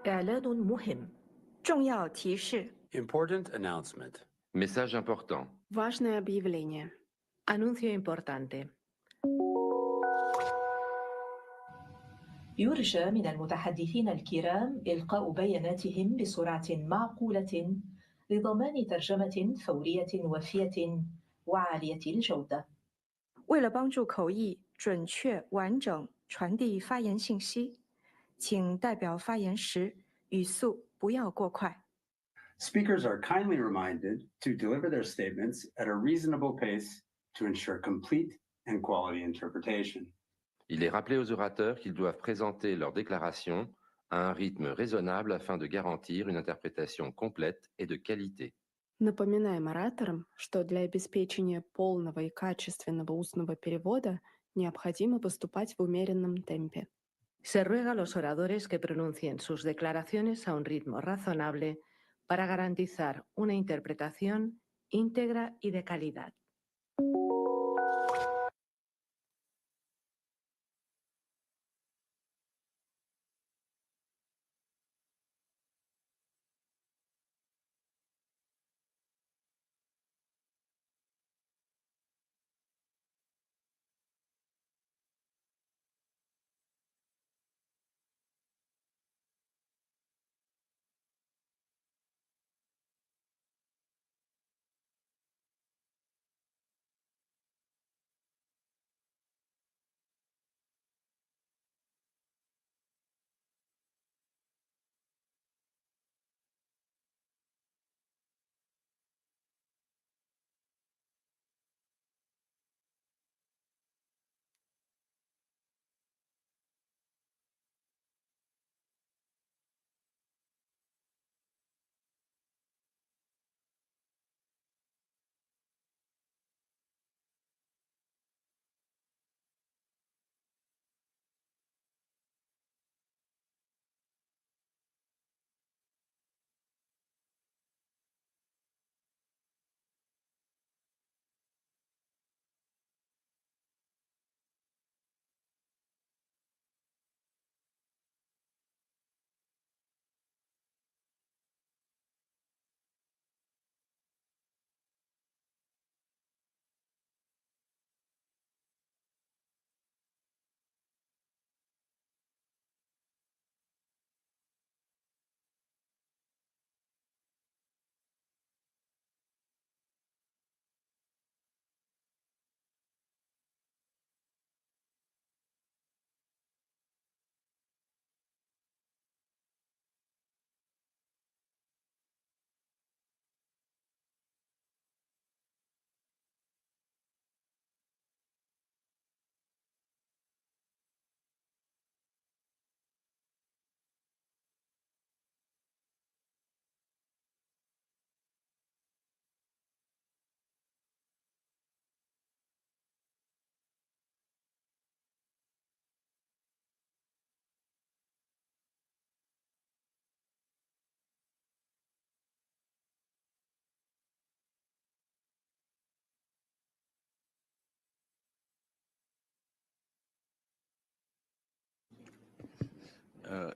إعلان مهم. 重要提示 Important announcement. Message important. Важное объявление. Anuncio importante. يرجى من المتحدثين الكرام إلقاء بياناتهم بسرعة معقولة لضمان ترجمة فورية وافية وعالية الجودة. 为了帮助口译准确完整传递发言信息，请代表发言时语速不要过快。 Speakers are kindly reminded to deliver their statements at a reasonable pace to ensure complete and quality interpretation. Il est rappelé aux orateurs qu'ils doivent présenter leur déclaration à un rythme raisonnable afin de garantir une interprétation complète et de qualité. Напоминаем ораторам, что для обеспечения полного и качественного устного перевода необходимо поступать в умеренном темпе. Se ruega a los oradores que pronuncien sus declaraciones a un ritmo razonable para garantizar una interpretación íntegra y de calidad.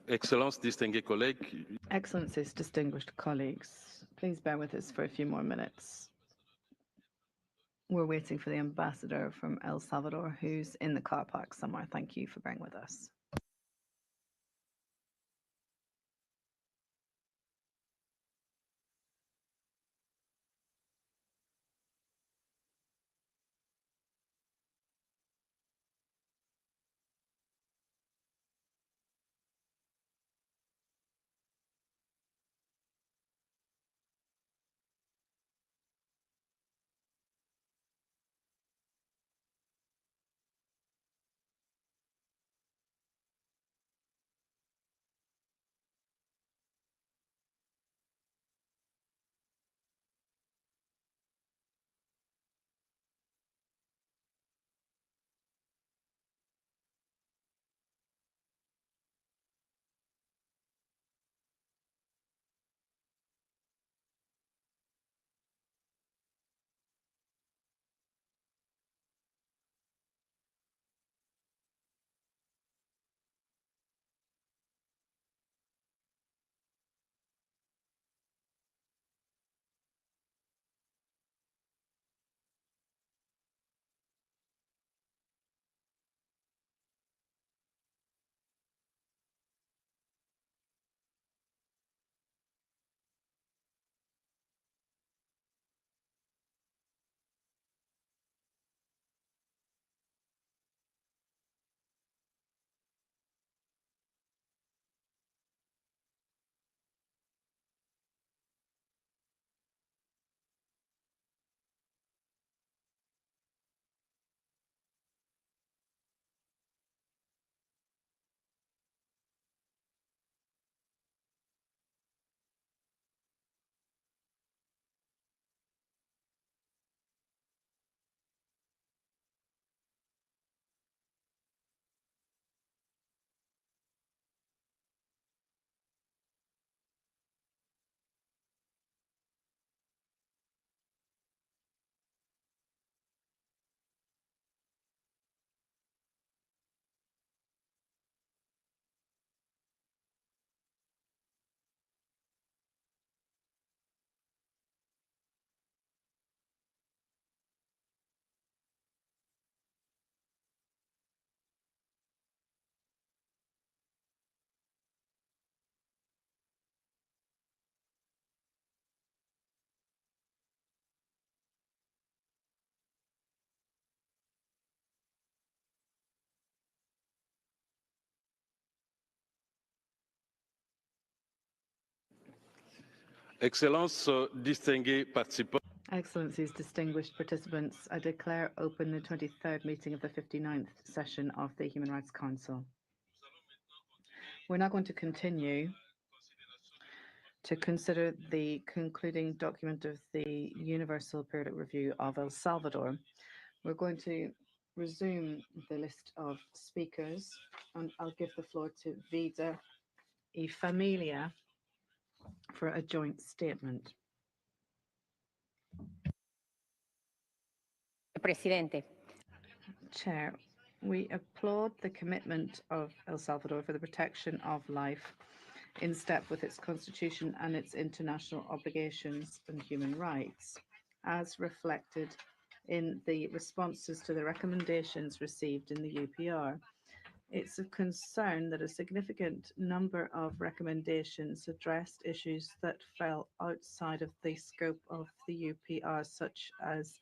Excellences, distingués collègues. Excellencies, distinguished colleagues, please bear with us for a few more minutes. We're waiting for the ambassador from El Salvador, who's in the car park somewhere. Thank you for bearing with us. Excellences, distingués participants. Excellencies, distinguished participants, I declare open the 23rd meeting of the 59th session of the Human Rights Council. We're now going to continue to consider the concluding document of the Universal Periodic Review of El Salvador. We're going to resume the list of speakers, and I'll give the floor to Vida y Familia for a joint statement. Presidente. Chair, we applaud the commitment of El Salvador for the protection of life in step with its constitution and its international obligations and human rights, as reflected in the responses to the recommendations received in the UPR. It's of concern that a significant number of recommendations addressed issues that fell outside of the scope of the UPR, such as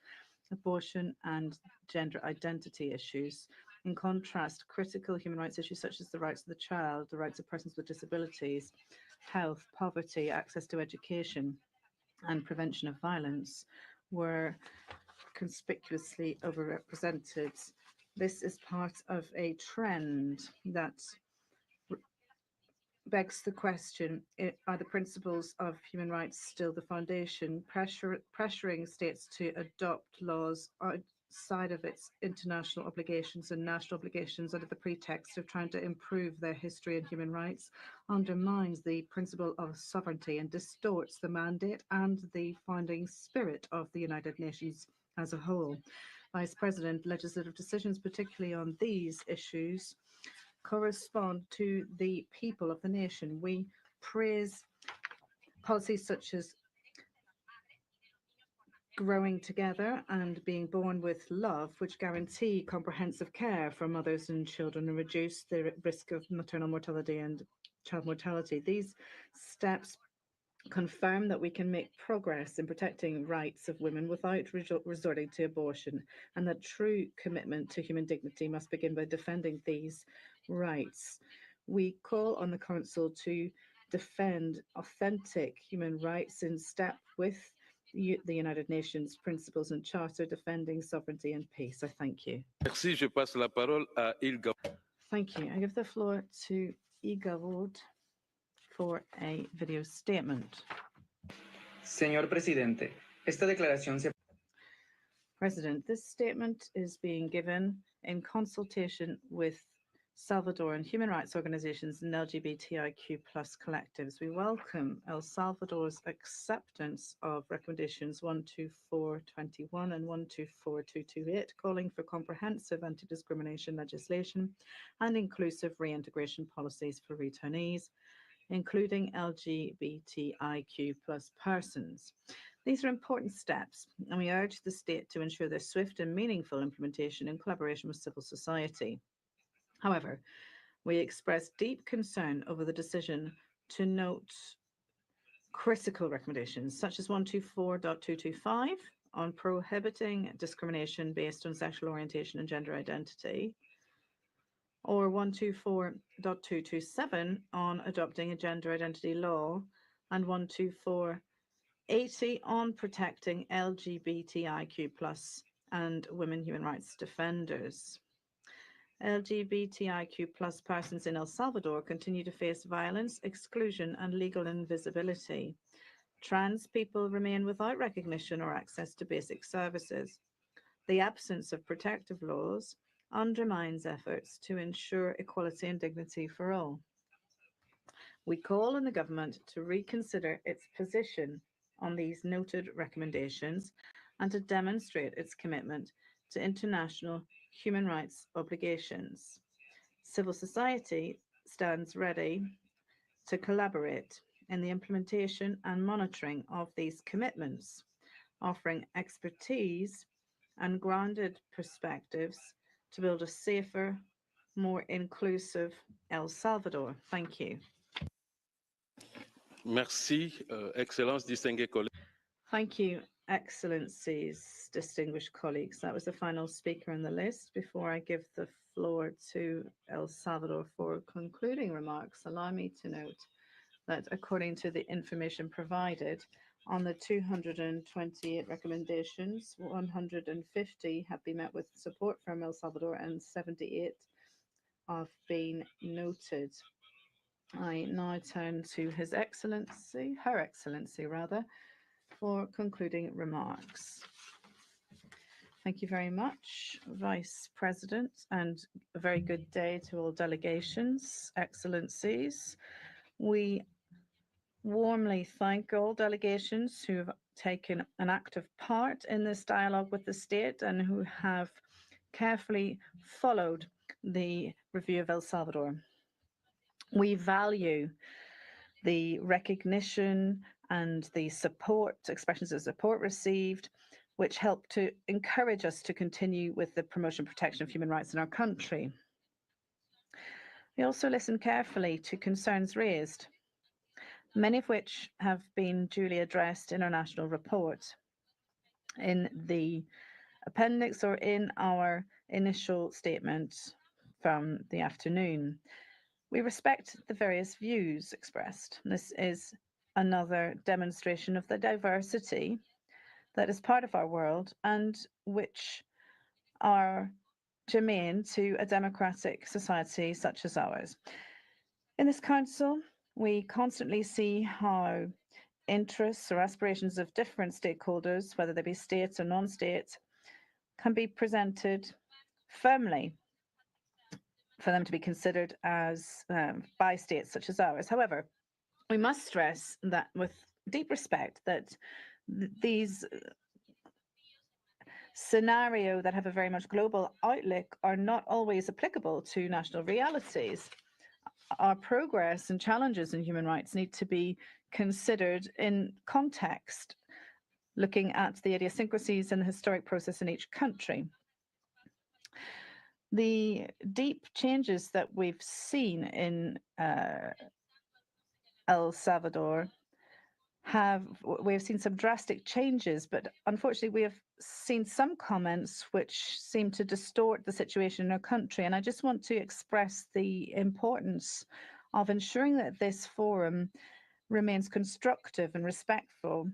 abortion and gender identity issues. In contrast, critical human rights issues such as the rights of the child, the rights of persons with disabilities, health, poverty, access to education, and prevention of violence were conspicuously overrepresented. This is part of a trend that begs the question, are the principles of human rights still the foundation, pressuring states to adopt laws outside of its international obligations and national obligations under the pretext of trying to improve their history and human rights, undermines the principle of sovereignty and distorts the mandate and the founding spirit of the United Nations as a whole. Vice President, legislative decisions, particularly on these issues, correspond to the people of the nation. We praise policies such as growing together and being born with love, which guarantee comprehensive care for mothers and children and reduce the risk of maternal mortality and child mortality. These steps confirm that we can make progress in protecting rights of women without resorting to abortion, and that true commitment to human dignity must begin by defending these rights. We call on the Council to defend authentic human rights in step with the United Nations principles and charter defending sovereignty and peace. I thank you. Merci, je passe la parole à Ilga. Thank you. I give the floor to Ilga Wood for a video statement. Señor Presidente, esta declaración se... President, this statement is being given in consultation with Salvadoran human rights organizations and LGBTIQ+ collectives. We welcome El Salvador's acceptance of recommendations 12421 and 124228, calling for comprehensive anti-discrimination legislation and inclusive reintegration policies for returnees, including LGBTIQ+ persons. These are important steps, and we urge the state to ensure their swift and meaningful implementation in collaboration with civil society. However, we express deep concern over the decision to note critical recommendations, such as 124.225 on prohibiting discrimination based on sexual orientation and gender identity, or 124.227 on adopting a gender identity law, and 124.80 on protecting LGBTIQ+ and women human rights defenders. LGBTIQ+ persons in El Salvador continue to face violence, exclusion, and legal invisibility. Trans people remain without recognition or access to basic services. The absence of protective laws undermines efforts to ensure equality and dignity for all. We call on the government to reconsider its position on these noted recommendations and to demonstrate its commitment to international human rights obligations. Civil society stands ready to collaborate in the implementation and monitoring of these commitments, offering expertise and grounded perspectives to build a safer, more inclusive El Salvador. Thank you. Merci, Excellences, distingués collègues. Thank you, Excellencies, distinguished colleagues. That was the final speaker on the list. Before I give the floor to El Salvador for concluding remarks, allow me to note that according to the information provided, on the 228 recommendations, 150 have been met with support from El Salvador and 78 have been noted. I now turn to His Excellency, Her Excellency rather, for concluding remarks. Thank you very much, Vice President, and a very good day to all delegations, Excellencies. We warmly thank all delegations who have taken an active part in this dialogue with the state and who have carefully followed the review of El Salvador. We value the recognition and the support, expressions of support received, which help to encourage us to continue with the promotion and protection of human rights in our country. We also listened carefully to concerns raised, many of which have been duly addressed in our national report, in the appendix or in our initial statement from the afternoon. We respect the various views expressed. This is another demonstration of the diversity that is part of our world and which are germane to a democratic society such as ours. In this council, we constantly see how interests or aspirations of different stakeholders, whether they be states or non-state, can be presented firmly for them to be considered as by states such as ours. However, we must stress that with deep respect that these scenarios that have a very much global outlook are not always applicable to national realities. Our progress and challenges in human rights need to be considered in context, looking at the idiosyncrasies and the historic process in each country. The deep changes that we've seen in El Salvador we've seen some drastic changes, but unfortunately we have seen some comments which seem to distort the situation in our country. And I just want to express the importance of ensuring that this forum remains constructive and respectful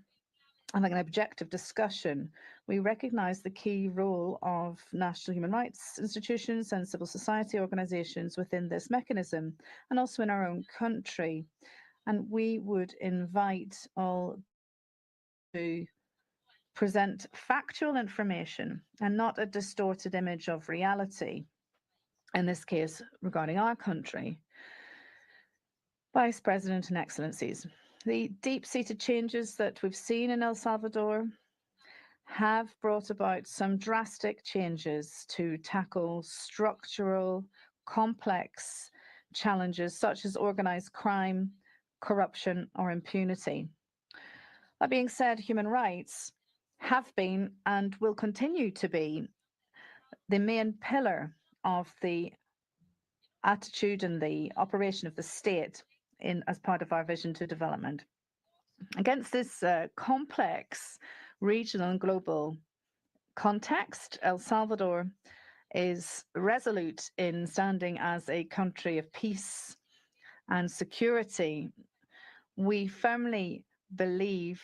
and like an objective discussion. We recognize the key role of national human rights institutions and civil society organizations within this mechanism and also in our own country. And we would invite all to present factual information and not a distorted image of reality, in this case regarding our country. Vice President and Excellencies, the deep-seated changes that we've seen in El Salvador have brought about some drastic changes to tackle structural, complex challenges such as organized crime, corruption, or impunity. That being said, human rights have been and will continue to be the main pillar of the attitude and the operation of the state as part of our vision to development. Against this complex regional and global context, El Salvador is resolute in standing as a country of peace and security. We firmly believe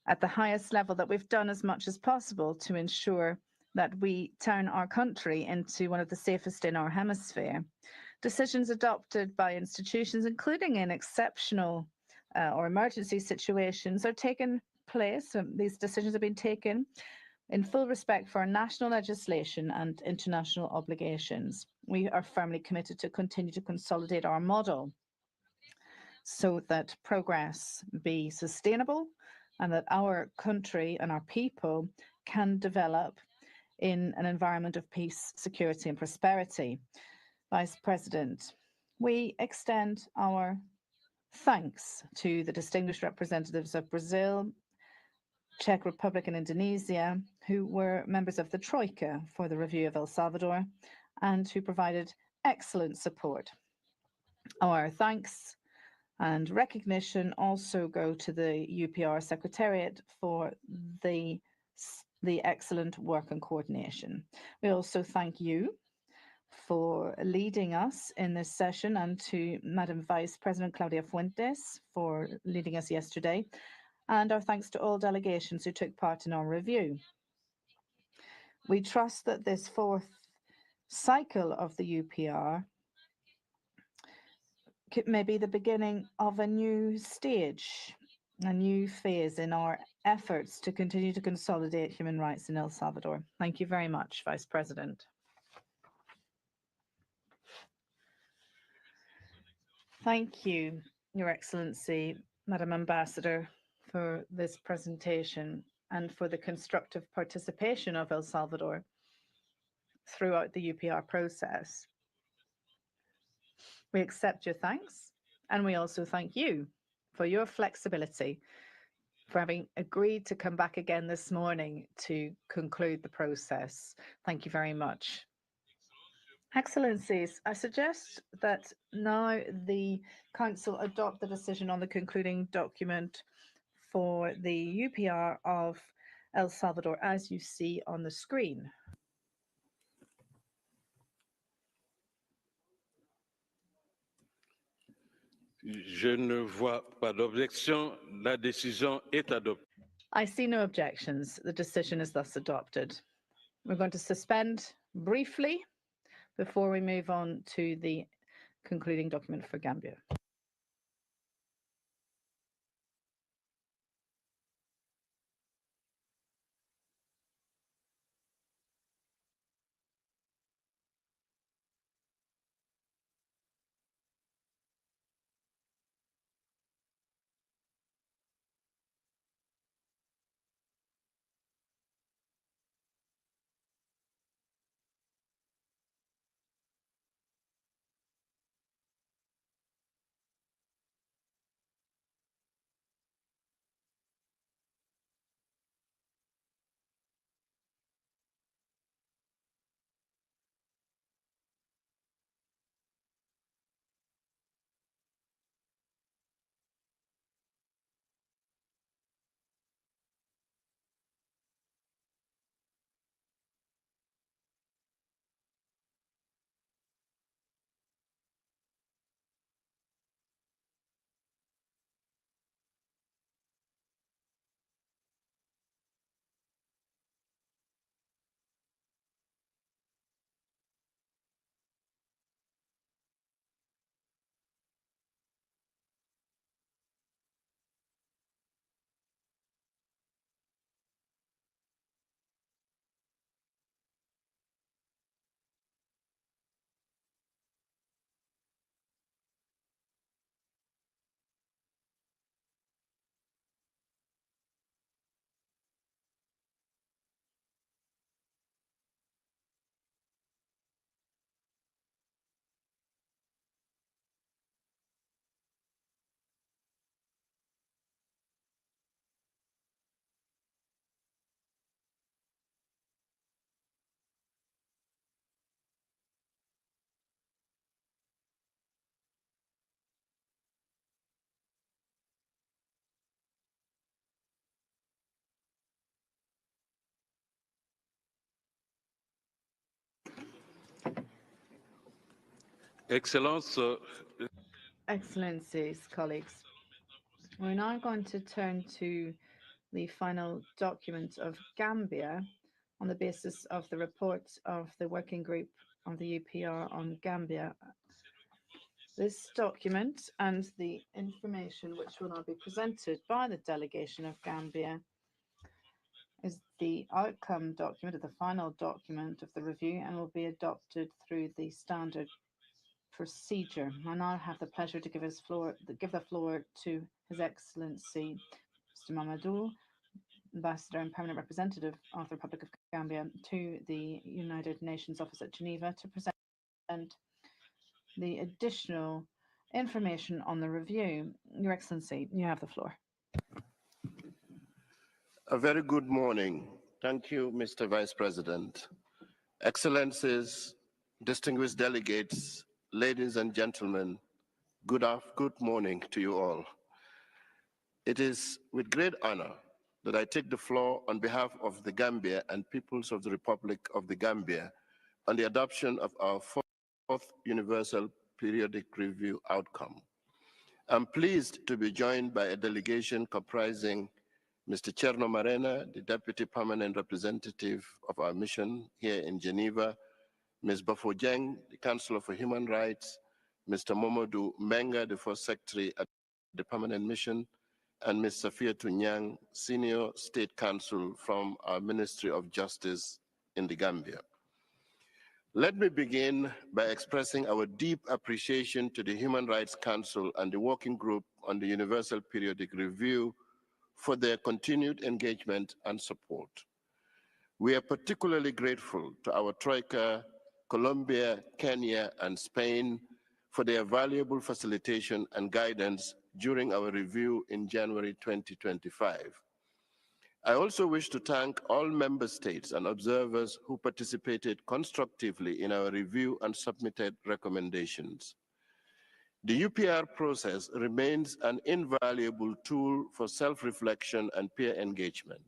at the highest level that we've done as much as possible to ensure that we turn our country into one of the safest in our hemisphere. Decisions adopted by institutions, including in exceptional or emergency situations, are taking place. These decisions have been taken in full respect for our national legislation and international obligations. We are firmly committed to continue to consolidate our model so that progress be sustainable and that our country and our people can develop in an environment of peace, security, and prosperity. Vice President, we extend our thanks to the distinguished representatives of Brazil, Czech Republic, and Indonesia, who were members of the Troika for the review of El Salvador and who provided excellent support. Our thanks and recognition also go to the UPR Secretariat for the excellent work and coordination. We also thank you for leading us in this session, and to Madam Vice President Claudia Fuentes for leading us yesterday. And our thanks to all delegations who took part in our review. We trust that this fourth cycle of the UPR may be the beginning of a new stage, a new phase in our efforts to continue to consolidate human rights in El Salvador. Thank you very much, Vice President. Thank you, Your Excellency, Madam Ambassador, for this presentation and for the constructive participation of El Salvador throughout the UPR process. We accept your thanks, and we also thank you for your flexibility, for having agreed to come back again this morning to conclude the process. Thank you very much. Excellencies, I suggest that now the Council adopt the decision on the concluding document for the UPR of El Salvador, as you see on the screen. Je ne vois pas d'objection. La décision est adoptée. I see no objections. The decision is thus adopted. We're going to suspend briefly before we move on to the concluding document for Gambia. Excellencies, colleagues, we're now going to turn to the final document of Gambia on the basis of the report of the working group of the UPR on Gambia. This document and the information which will now be presented by the delegation of Gambia is the outcome document, or the final document of the review, and will be adopted through the standard procedure. I now have the pleasure to give the floor to His Excellency Mr. Mamadou, Ambassador and Permanent Representative of the Republic of Gambia to the United Nations Office at Geneva, to present the additional information on the review. Your Excellency, you have the floor. A very good morning. Thank you, Mr. Vice President. Excellencies, distinguished delegates, ladies and gentlemen, good morning to you all. It is with great honor that I take the floor on behalf of the Gambia and peoples of the Republic of the Gambia on the adoption of our fourth Universal Periodic Review outcome. I'm pleased to be joined by a delegation comprising Mr. Cherno Marena, the Deputy Permanent Representative of our mission here in Geneva, Ms. Bafojeng, the Counselor for Human Rights, Mr. Momodu Menga, the First Secretary at the Permanent Mission, and Ms. Safia Tunyang, Senior State Counsel from our Ministry of Justice in the Gambia. Let me begin by expressing our deep appreciation to the Human Rights Council and the Working Group on the Universal Periodic Review for their continued engagement and support. We are particularly grateful to our Troika, Colombia, Kenya, and Spain for their valuable facilitation and guidance during our review in January 2025. I also wish to thank all member states and observers who participated constructively in our review and submitted recommendations. The UPR process remains an invaluable tool for self-reflection and peer engagement.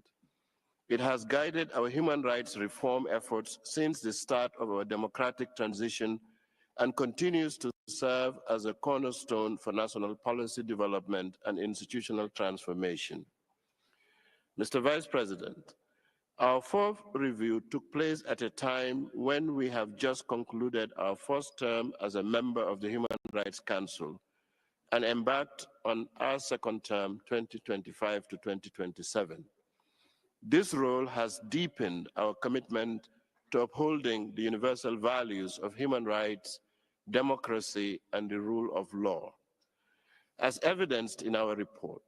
It has guided our human rights reform efforts since the start of our democratic transition and continues to serve as a cornerstone for national policy development and institutional transformation. Mr. Vice President, our fourth review took place at a time when we have just concluded our first term as a member of the Human Rights Council and embarked on our second term, 2025 to 2027. This role has deepened our commitment to upholding the universal values of human rights, democracy, and the rule of law. As evidenced in our report,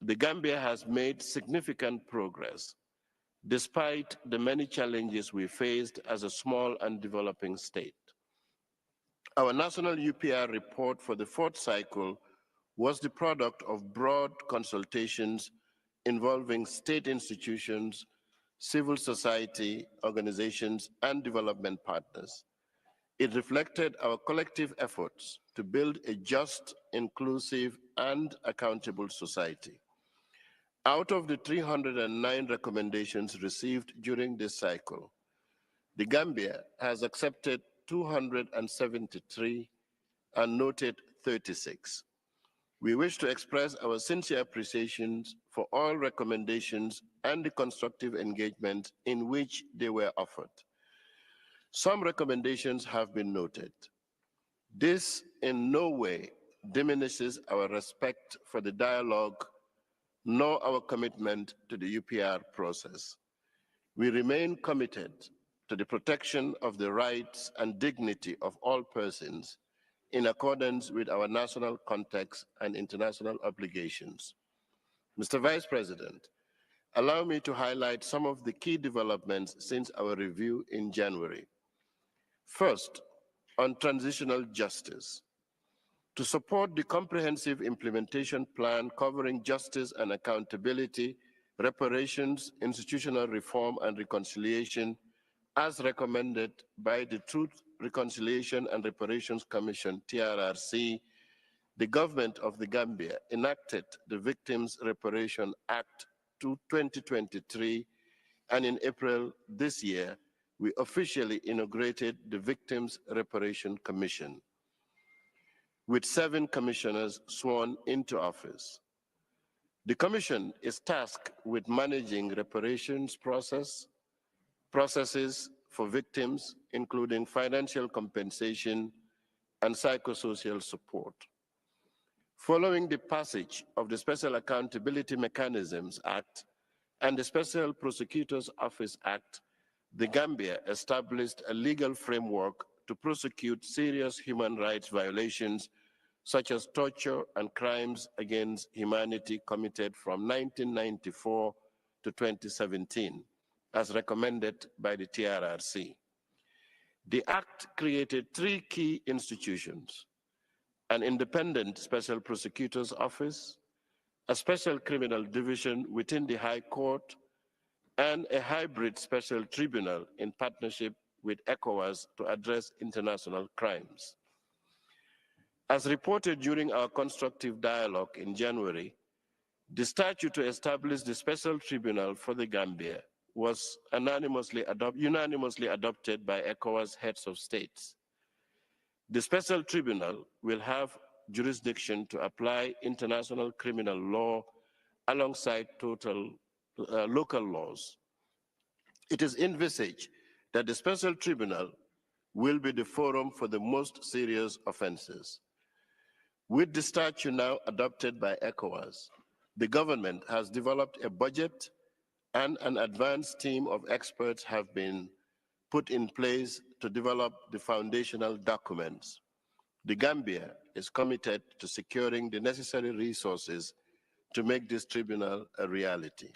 the Gambia has made significant progress despite the many challenges we faced as a small and developing state. Our national UPR report for the fourth cycle was the product of broad consultations involving state institutions, civil society organizations, and development partners. It reflected our collective efforts to build a just, inclusive, and accountable society. Out of the 309 recommendations received during this cycle, the Gambia has accepted 273 and noted 36. We wish to express our sincere appreciation for all recommendations and the constructive engagement in which they were offered. Some recommendations have been noted. This in no way diminishes our respect for the dialogue nor our commitment to the UPR process. We remain committed to the protection of the rights and dignity of all persons in accordance with our national context and international obligations. Mr. Vice President, allow me to highlight some of the key developments since our review in January. First, on transitional justice. To support the comprehensive implementation plan covering justice and accountability, reparations, institutional reform, and reconciliation, as recommended by the Truth, Reconciliation and Reparations Commission, TRRC, the government of the Gambia enacted the Victims Reparation Act 2023, and in April this year, we officially inaugurated the Victims Reparation Commission, with 7 commissioners sworn into office. The commission is tasked with managing reparations processes for victims, including financial compensation and psychosocial support. Following the passage of the Special Accountability Mechanisms Act and the Special Prosecutor's Office Act, the Gambia established a legal framework to prosecute serious human rights violations such as torture and crimes against humanity committed from 1994 to 2017, as recommended by the TRRC. The Act created 3 key institutions: an independent Special Prosecutor's Office, a Special Criminal Division within the High Court, and a hybrid special tribunal in partnership with ECOWAS to address international crimes. As reported during our constructive dialogue in January, the statute to establish the Special Tribunal for the Gambia was unanimously adopted by ECOWAS heads of states. The Special Tribunal will have jurisdiction to apply international criminal law alongside local laws. It is envisaged that the Special Tribunal will be the forum for the most serious offenses. With the statute now adopted by ECOWAS, the government has developed a budget and an advanced team of experts have been put in place to develop the foundational documents. The Gambia is committed to securing the necessary resources to make this tribunal a reality.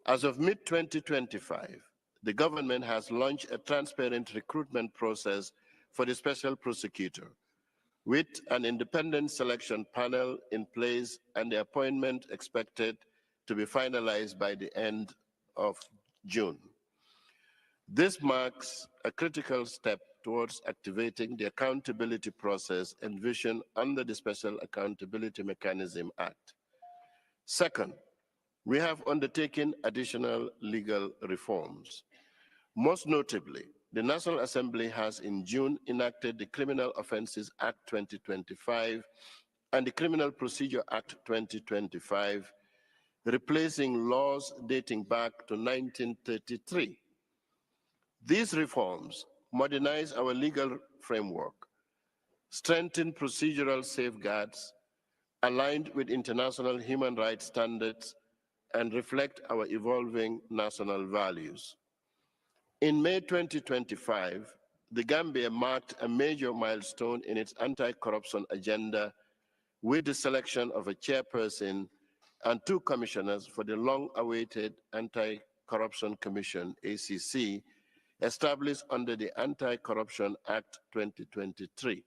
As of mid-2025, the government has launched a transparent recruitment process for the special prosecutor, with an independent selection panel in place and the appointment expected to be finalized by the end of June. This marks a critical step towards activating the accountability process envisioned under the Special Accountability Mechanism Act. Second, we have undertaken additional legal reforms. Most notably, the National Assembly has in June enacted the Criminal Offences Act 2025 and the Criminal Procedure Act 2025, replacing laws dating back to 1933. These reforms modernize our legal framework, strengthen procedural safeguards aligned with international human rights standards, and reflect our evolving national values. In May 2025, the Gambia marked a major milestone in its anti-corruption agenda with the selection of a chairperson and 2 commissioners for the long-awaited Anti-Corruption Commission, ACC, established under the Anti-Corruption Act 2023.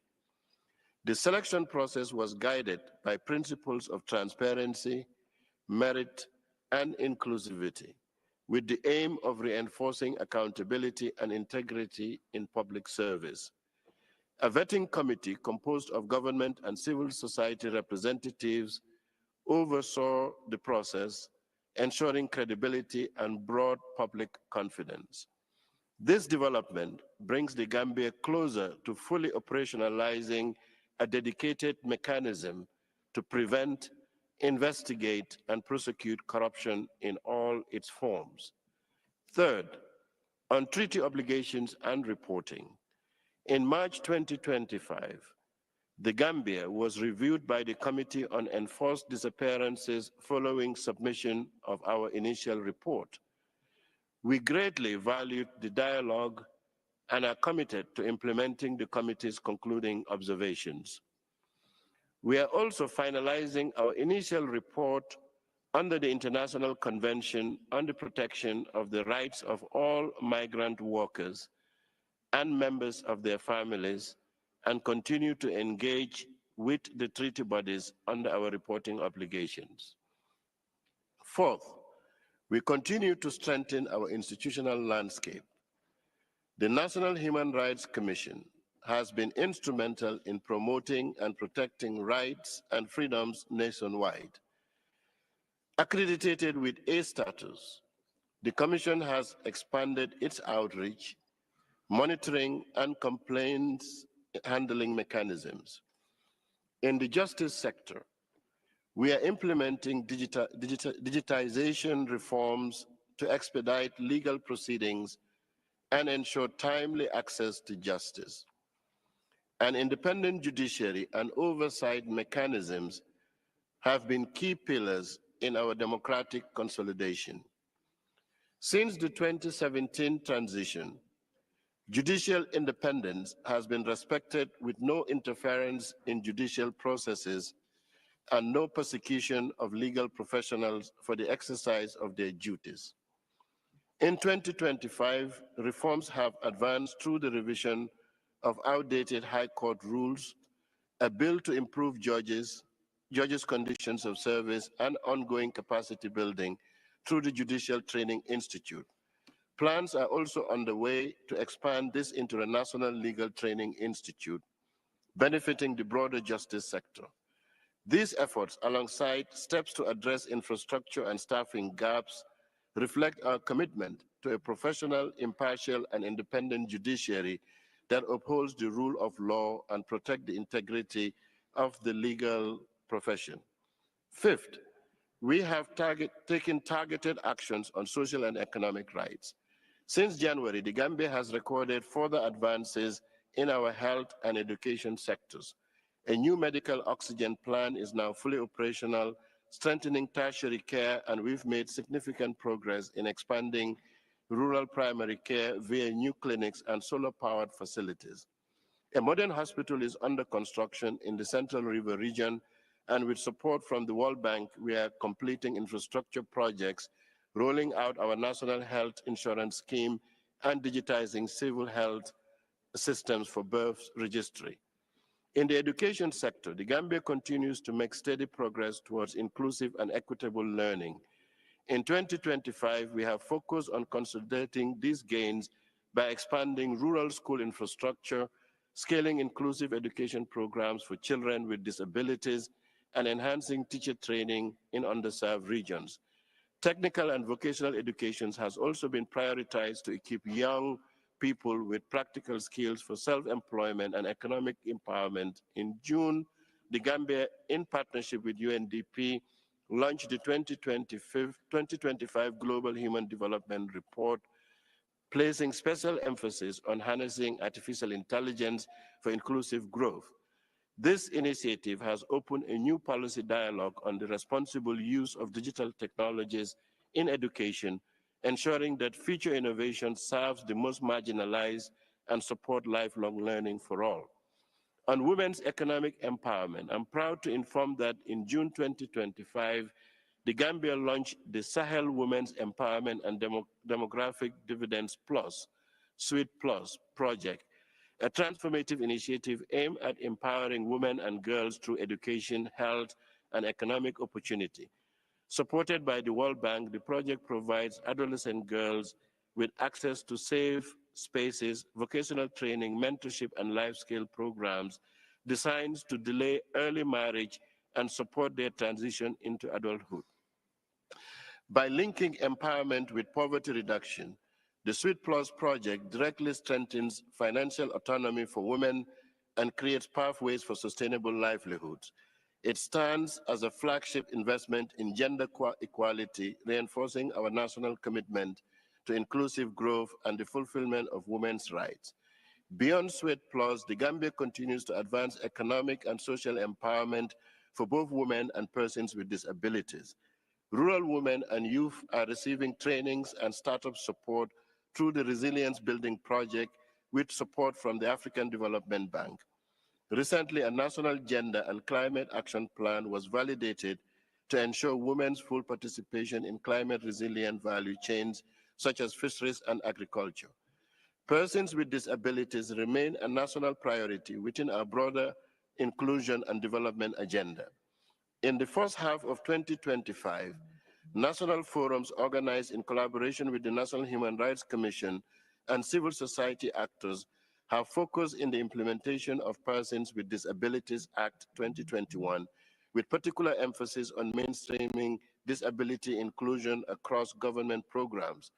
The selection process was guided by principles of transparency, merit, and inclusivity, with the aim of reinforcing accountability and integrity in public service. A vetting committee composed of government and civil society representatives oversaw the process, ensuring credibility and broad public confidence. This development brings the Gambia closer to fully operationalizing a dedicated mechanism to prevent, investigate, and prosecute corruption in all its forms. Third, on treaty obligations and reporting. In March 2025, the Gambia was reviewed by the Committee on Enforced Disappearances following submission of our initial report. We greatly valued the dialogue and are committed to implementing the committee's concluding observations. We are also finalizing our initial report under the International Convention on the Protection of the Rights of All Migrant Workers and members of their families, and continue to engage with the treaty bodies under our reporting obligations. Fourth, we continue to strengthen our institutional landscape. The National Human Rights Commission has been instrumental in promoting and protecting rights and freedoms nationwide. Accredited with A status, the Commission has expanded its outreach, monitoring, and complaints handling mechanisms. In the justice sector, we are implementing digitization reforms to expedite legal proceedings and ensure timely access to justice. An independent judiciary and oversight mechanisms have been key pillars in our democratic consolidation. Since the 2017 transition, judicial independence has been respected with no interference in judicial processes and no persecution of legal professionals for the exercise of their duties. In 2025, reforms have advanced through the revision of outdated High Court rules, a bill to improve judges' conditions of service, and ongoing capacity building through the Judicial Training Institute. Plans are also underway to expand this into a national legal training institute, benefiting the broader justice sector. These efforts, alongside steps to address infrastructure and staffing gaps, reflect our commitment to a professional, impartial, and independent judiciary that upholds the rule of law and protect the integrity of the legal profession. Fifth, we have taken targeted actions on social and economic rights. Since January, the Gambia has recorded further advances in our health and education sectors. A new medical oxygen plan is now fully operational, strengthening tertiary care, and we've made significant progress in expanding rural primary care via new clinics and solar-powered facilities. A modern hospital is under construction in the Central River region, and with support from the World Bank, we are completing infrastructure projects, rolling out our national health insurance scheme, and digitizing civil health systems for birth registry. In the education sector, the Gambia continues to make steady progress towards inclusive and equitable learning. In 2025, we have focused on consolidating these gains by expanding rural school infrastructure, scaling inclusive education programs for children with disabilities, and enhancing teacher training in underserved regions. Technical and vocational education has also been prioritized to equip young people with practical skills for self-employment and economic empowerment. In June, the Gambia, in partnership with UNDP, launched the 2025 Global Human Development Report, placing special emphasis on harnessing artificial intelligence for inclusive growth. This initiative has opened a new policy dialogue on the responsible use of digital technologies in education, ensuring that future innovation serves the most marginalized and support lifelong learning for all. On women's economic empowerment, I'm proud to inform that in June 2025, the Gambia launched the Sahel Women's Empowerment and Demographic Dividends Plus, SWEET Plus project, a transformative initiative aimed at empowering women and girls through education, health, and economic opportunity. Supported by the World Bank, the project provides adolescent girls with access to safe spaces, vocational training, mentorship, and life skill programs designed to delay early marriage and support their transition into adulthood. By linking empowerment with poverty reduction, the Sweet Plus project directly strengthens financial autonomy for women and creates pathways for sustainable livelihoods. It stands as a flagship investment in gender equality, reinforcing our national commitment to inclusive growth and the fulfillment of women's rights. Beyond Sweet Plus, the Gambia continues to advance economic and social empowerment for both women and persons with disabilities. Rural women and youth are receiving trainings and startup support through the Resilience Building Project with support from the African Development Bank. Recently, a national gender and climate action plan was validated to ensure women's full participation in climate-resilient value chains such as fisheries and agriculture. Persons with disabilities remain a national priority within our broader inclusion and development agenda. In the first half of 2025, national forums organized in collaboration with the National Human Rights Commission and civil society actors have focused in the implementation of Persons with Disabilities Act 2021, with particular emphasis on mainstreaming disability inclusion across government programs.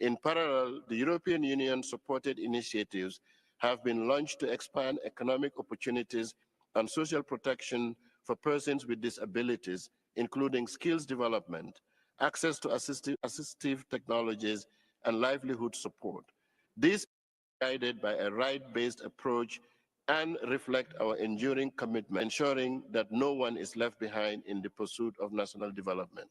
In parallel, the European Union-supported initiatives have been launched to expand economic opportunities and social protection for persons with disabilities, including skills development, access to assistive technologies, and livelihood support. These are guided by a right-based approach and reflect our enduring commitment, ensuring that no one is left behind in the pursuit of national development.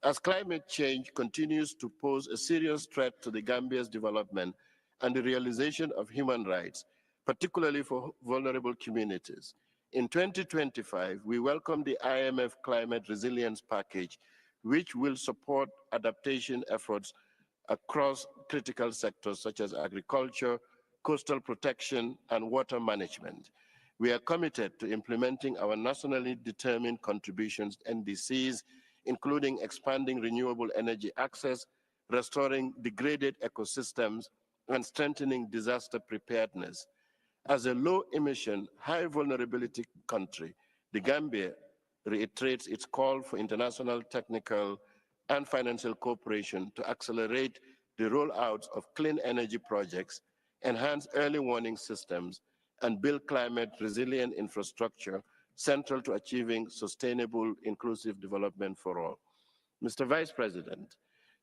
As climate change continues to pose a serious threat to the Gambia's development and the realization of human rights, particularly for vulnerable communities, in 2025, we welcome the IMF Climate Resilience Package, which will support adaptation efforts across critical sectors such as agriculture, coastal protection, and water management. We are committed to implementing our nationally determined contributions, NDCs, including expanding renewable energy access, restoring degraded ecosystems, and strengthening disaster preparedness. As a low-emission, high-vulnerability country, the Gambia reiterates its call for international technical and financial cooperation to accelerate the rollout of clean energy projects, enhance early warning systems, and build climate-resilient infrastructure central to achieving sustainable, inclusive development for all. Mr. Vice President,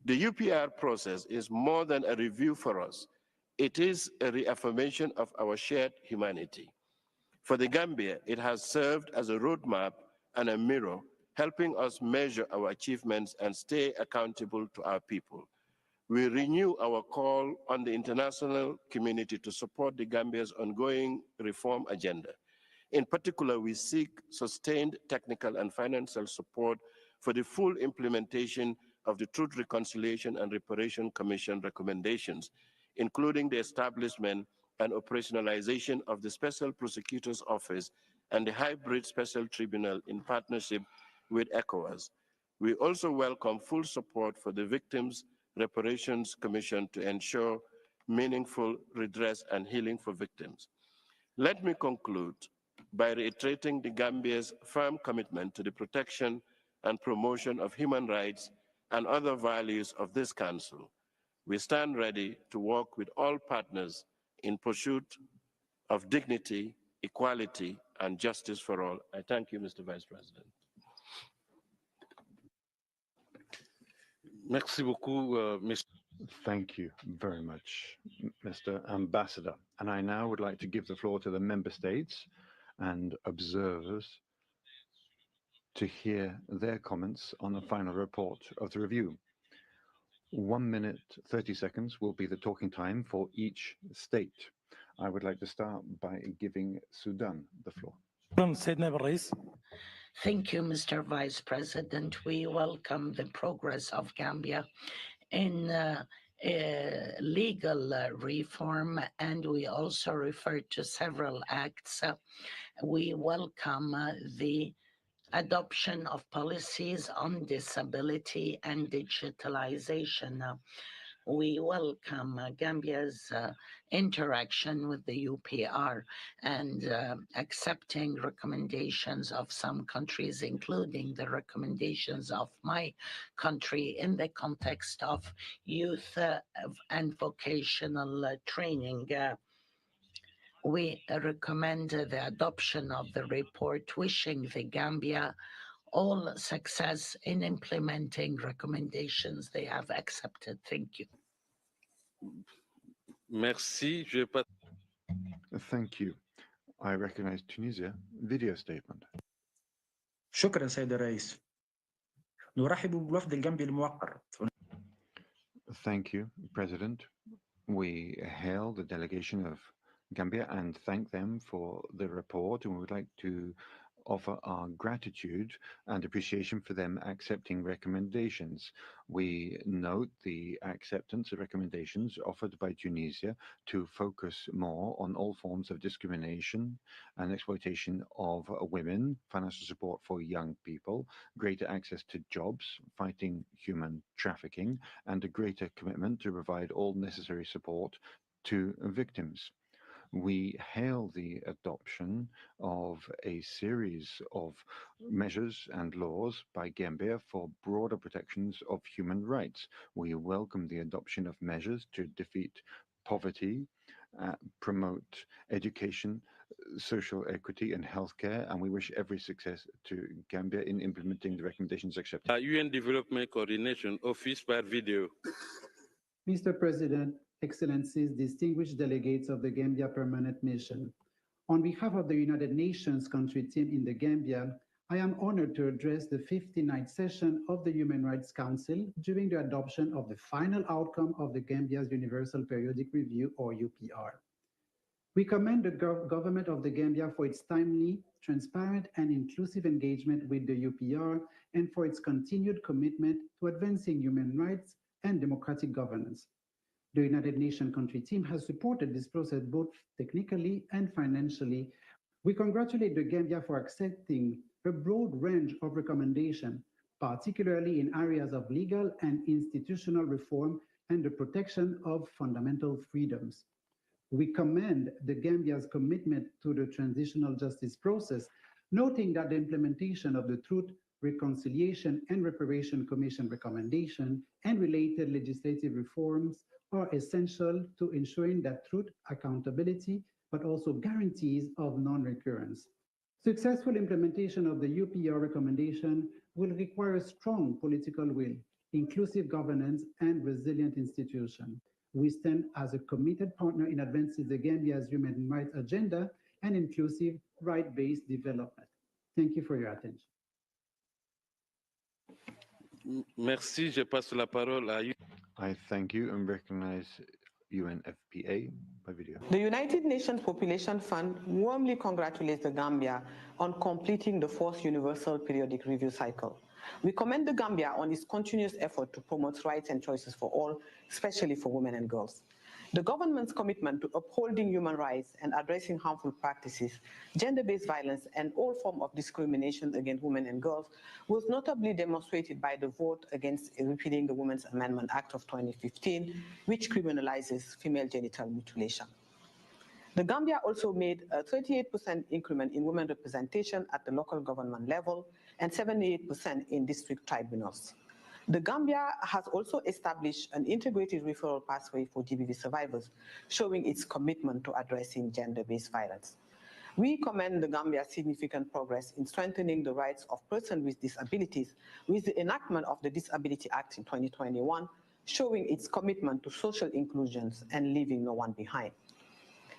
the UPR process is more than a review for us. It is a reaffirmation of our shared humanity. For the Gambia, it has served as a roadmap and a mirror, helping us measure our achievements and stay accountable to our people. We renew our call on the international community to support the Gambia's ongoing reform agenda. In particular, we seek sustained technical and financial support for the full implementation of the Truth, Reconciliation and Reparation Commission recommendations, including the establishment and operationalization of the Special Prosecutor's Office and the Hybrid Special Tribunal in partnership with ECOWAS. We also welcome full support for the Victims' Reparations Commission to ensure meaningful redress and healing for victims. Let me conclude by reiterating the Gambia's firm commitment to the protection and promotion of human rights and other values of this Council. We stand ready to work with all partners in pursuit of dignity, equality, and justice for all. I thank you, Mr. Vice President. Merci beaucoup, Mr. Thank you very much, Mr. Ambassador. And I now would like to give the floor to the member states and observers to hear their comments on the final report of the review. 1 minute, 30 seconds will be the talking time for each state. I would like to start by giving Sudan the floor. Thank you, Mr. Vice President. We welcome the progress of Gambia in legal reform, and we also refer to several acts. We welcome the adoption of policies on disability and digitalization. We welcome Gambia's interaction with the UPR and accepting recommendations of some countries, including the recommendations of my country in the context of youth and vocational training. We recommend the adoption of the report, wishing the Gambia all success in implementing recommendations they have accepted. Thank you. Merci. Thank you. I recognize Tunisia. Video statement. شكرا سيد الرئيس. نرحب بالوفد الجنبي الموقر. Thank you, President. We hail the delegation of Gambia and thank them for the report, and we would like to offer our gratitude and appreciation for them accepting recommendations. We note the acceptance of recommendations offered by Tunisia to focus more on all forms of discrimination and exploitation of women, financial support for young people, greater access to jobs, fighting human trafficking, and a greater commitment to provide all necessary support to victims. We hail the adoption of a series of measures and laws by Gambia for broader protections of human rights. We welcome the adoption of measures to defeat poverty, promote education, social equity, and healthcare, and we wish every success to Gambia in implementing the recommendations accepted. UN Development Coordination Office by video. Mr. President, Excellencies, distinguished delegates of the Gambia Permanent Mission. On behalf of the United Nations country team in the Gambia, I am honored to address the 59th session of the Human Rights Council during the adoption of the final outcome of the Gambia's Universal Periodic Review, or UPR. We commend the government of the Gambia for its timely, transparent, and inclusive engagement with the UPR and for its continued commitment to advancing human rights and democratic governance. The United Nations country team has supported this process both technically and financially. We congratulate the Gambia for accepting a broad range of recommendations, particularly in areas of legal and institutional reform and the protection of fundamental freedoms. We commend the Gambia's commitment to the transitional justice process, noting that the implementation of the Truth, Reconciliation and Reparation Commission recommendation and related legislative reforms are essential to ensuring that truth, accountability, but also guarantees of non-recurrence. Successful implementation of the UPR recommendation will require strong political will, inclusive governance, and resilient institutions. We stand as a committed partner in advancing the Gambia's human rights agenda and inclusive right-based development. Thank you for your attention. Merci. Je passe la parole à... I thank you and recognize UNFPA by video. The United Nations Population Fund warmly congratulates the Gambia on completing the fourth Universal Periodic Review cycle. We commend the Gambia on its continuous effort to promote rights and choices for all, especially for women and girls. The government's commitment to upholding human rights and addressing harmful practices, gender-based violence, and all forms of discrimination against women and girls was notably demonstrated by the vote against repealing the Women's Amendment Act of 2015, which criminalizes female genital mutilation. The Gambia also made a 38% increment in women representation at the local government level and 78% in district tribunals. The Gambia has also established an integrated referral pathway for GBV survivors, showing its commitment to addressing gender-based violence. We commend the Gambia's significant progress in strengthening the rights of persons with disabilities with the enactment of the Disability Act in 2021, showing its commitment to social inclusion and leaving no one behind.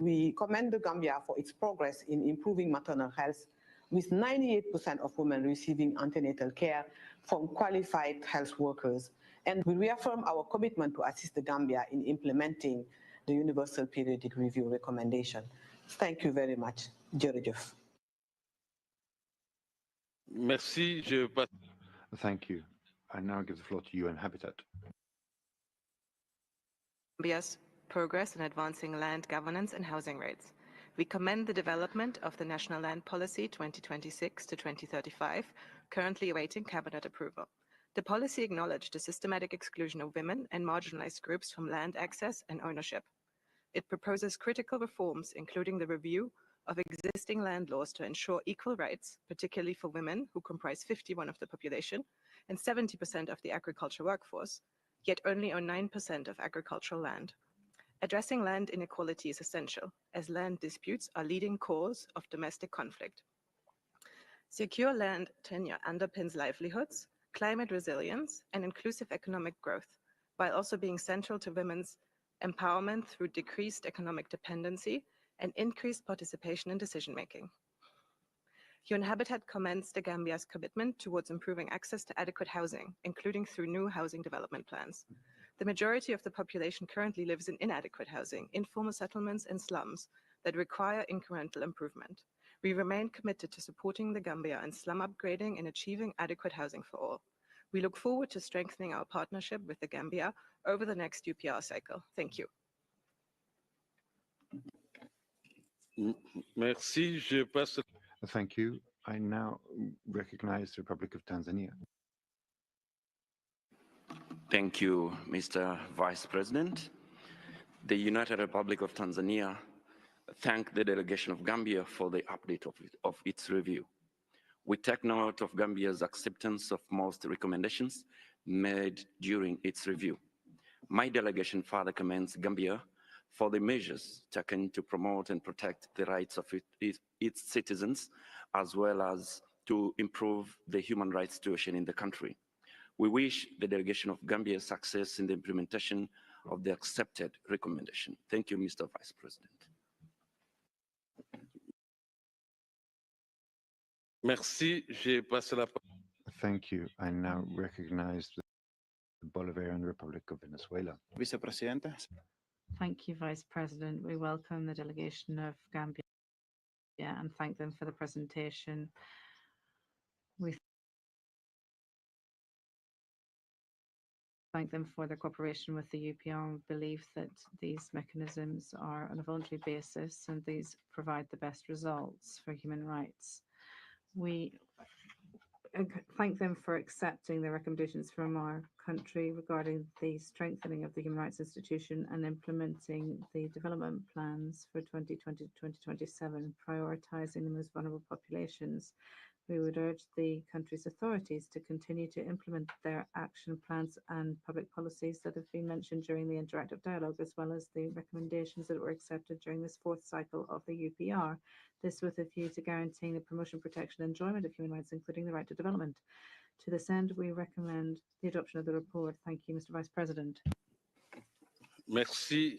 We commend the Gambia for its progress in improving maternal health, with 98% of women receiving antenatal care from qualified health workers. And we reaffirm our commitment to assist the Gambia in implementing the Universal Periodic Review recommendation. Thank you very much. Jërëjëf. Merci. Je passe... Thank you. I now give the floor to UN Habitat. Gambia's progress in advancing land governance and housing rights. We commend the development of the National Land Policy 2026 to 2035, currently awaiting cabinet approval. The policy acknowledged the systematic exclusion of women and marginalized groups from land access and ownership. It proposes critical reforms, including the review of existing land laws to ensure equal rights, particularly for women, who comprise 51% of the population and 70% of the agricultural workforce, yet only own 9% of agricultural land. Addressing land inequality is essential, as land disputes are leading cause of domestic conflict. Secure land tenure underpins livelihoods, climate resilience, and inclusive economic growth, while also being central to women's empowerment through decreased economic dependency and increased participation in decision-making. UN Habitat commends the Gambia's commitment towards improving access to adequate housing, including through new housing development plans. The majority of the population currently lives in inadequate housing, informal settlements, and slums that require incremental improvement. We remain committed to supporting the Gambia in slum upgrading and achieving adequate housing for all. We look forward to strengthening our partnership with the Gambia over the next UPR cycle. Thank you. Merci. Je passe... Thank you. I now recognize the Republic of Tanzania. Thank you, Mr. Vice President. The United Republic of Tanzania thank the delegation of Gambia for the update of its review. We take note of Gambia's acceptance of most recommendations made during its review. My delegation further commends Gambia for the measures taken to promote and protect the rights of its citizens, as well as to improve the human rights situation in the country. We wish the delegation of Gambia success in the implementation of the accepted recommendation. Thank you, Mr. Vice President. Merci. Je passe la parole. Thank you. I now recognize the Bolivarian Republic of Venezuela. Vicepresidente. Thank you, Vice President. We welcome the delegation of Gambia and thank them for the presentation. We thank them for their cooperation with the UPR and believe that these mechanisms are on a voluntary basis and these provide the best results for human rights. We thank them for accepting the recommendations from our country regarding the strengthening of the human rights institution and implementing the development plans for 2020 to 2027, prioritizing the most vulnerable populations. We would urge the country's authorities to continue to implement their action plans and public policies that have been mentioned during the interactive dialogue, as well as the recommendations that were accepted during this fourth cycle of the UPR. This with a view to guaranteeing the promotion, protection, and enjoyment of human rights, including the right to development. To this end, we recommend the adoption of the report. Thank you, Mr. Vice President. Merci.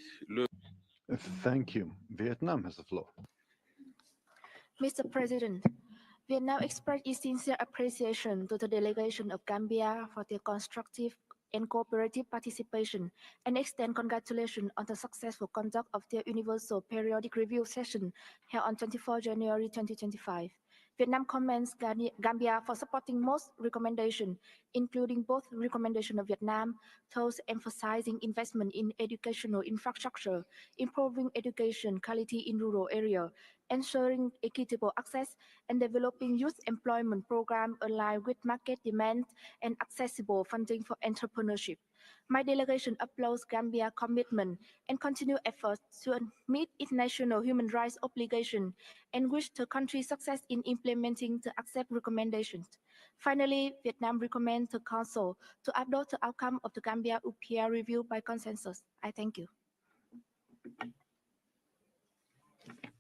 Thank you. Vietnam has the floor. Mr. President, Vietnam expressed its sincere appreciation to the delegation of Gambia for their constructive and cooperative participation and extend congratulations on the successful conduct of their Universal Periodic Review session held on 24 January 2025. Vietnam commends Gambia for supporting most recommendations, including both recommendations of Vietnam, those emphasizing investment in educational infrastructure, improving education quality in rural areas, ensuring equitable access, and developing youth employment programs aligned with market demand and accessible funding for entrepreneurship. My delegation applauds Gambia's commitment and continued efforts to meet international human rights obligations and wish the country success in implementing the accept recommendations. Finally, Vietnam recommends the Council to adopt the outcome of the Gambia UPR review by consensus. I thank you.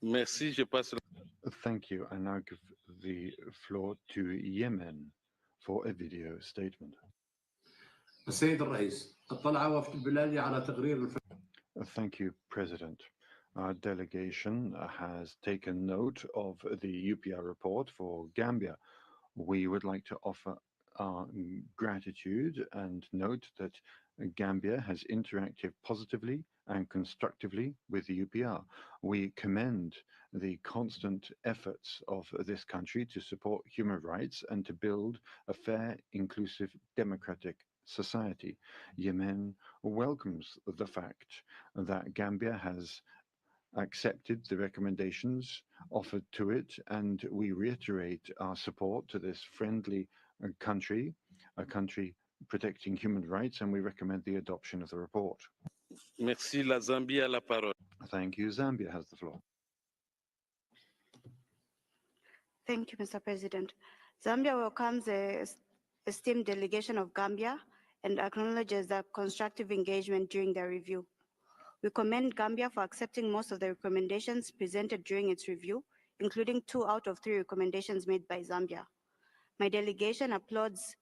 Merci, je passe. Thank you. I now give the floor to Yemen for a video statement. السيد الرئيس اطلع وفد بلادي على تقرير Thank you, President. Our delegation has taken note of the UPR report for Gambia. We would like to offer our gratitude and note that Gambia has interacted positively and constructively with the UPR. We commend the constant efforts of this country to support human rights and to build a fair, inclusive, democratic society. Yemen welcomes the fact that Gambia has accepted the recommendations offered to it, and we reiterate our support to this friendly country, a country protecting human rights, and we recommend the adoption of the report. Merci, la Zambie a la parole. Thank you. Zambia has the floor. Thank you, Mr. President. Zambia welcomes the esteemed delegation of Gambia and acknowledges the constructive engagement during the review. We commend Gambia for accepting most of the recommendations presented during its review, including 2 out of 3 recommendations made by Zambia. My delegation applauds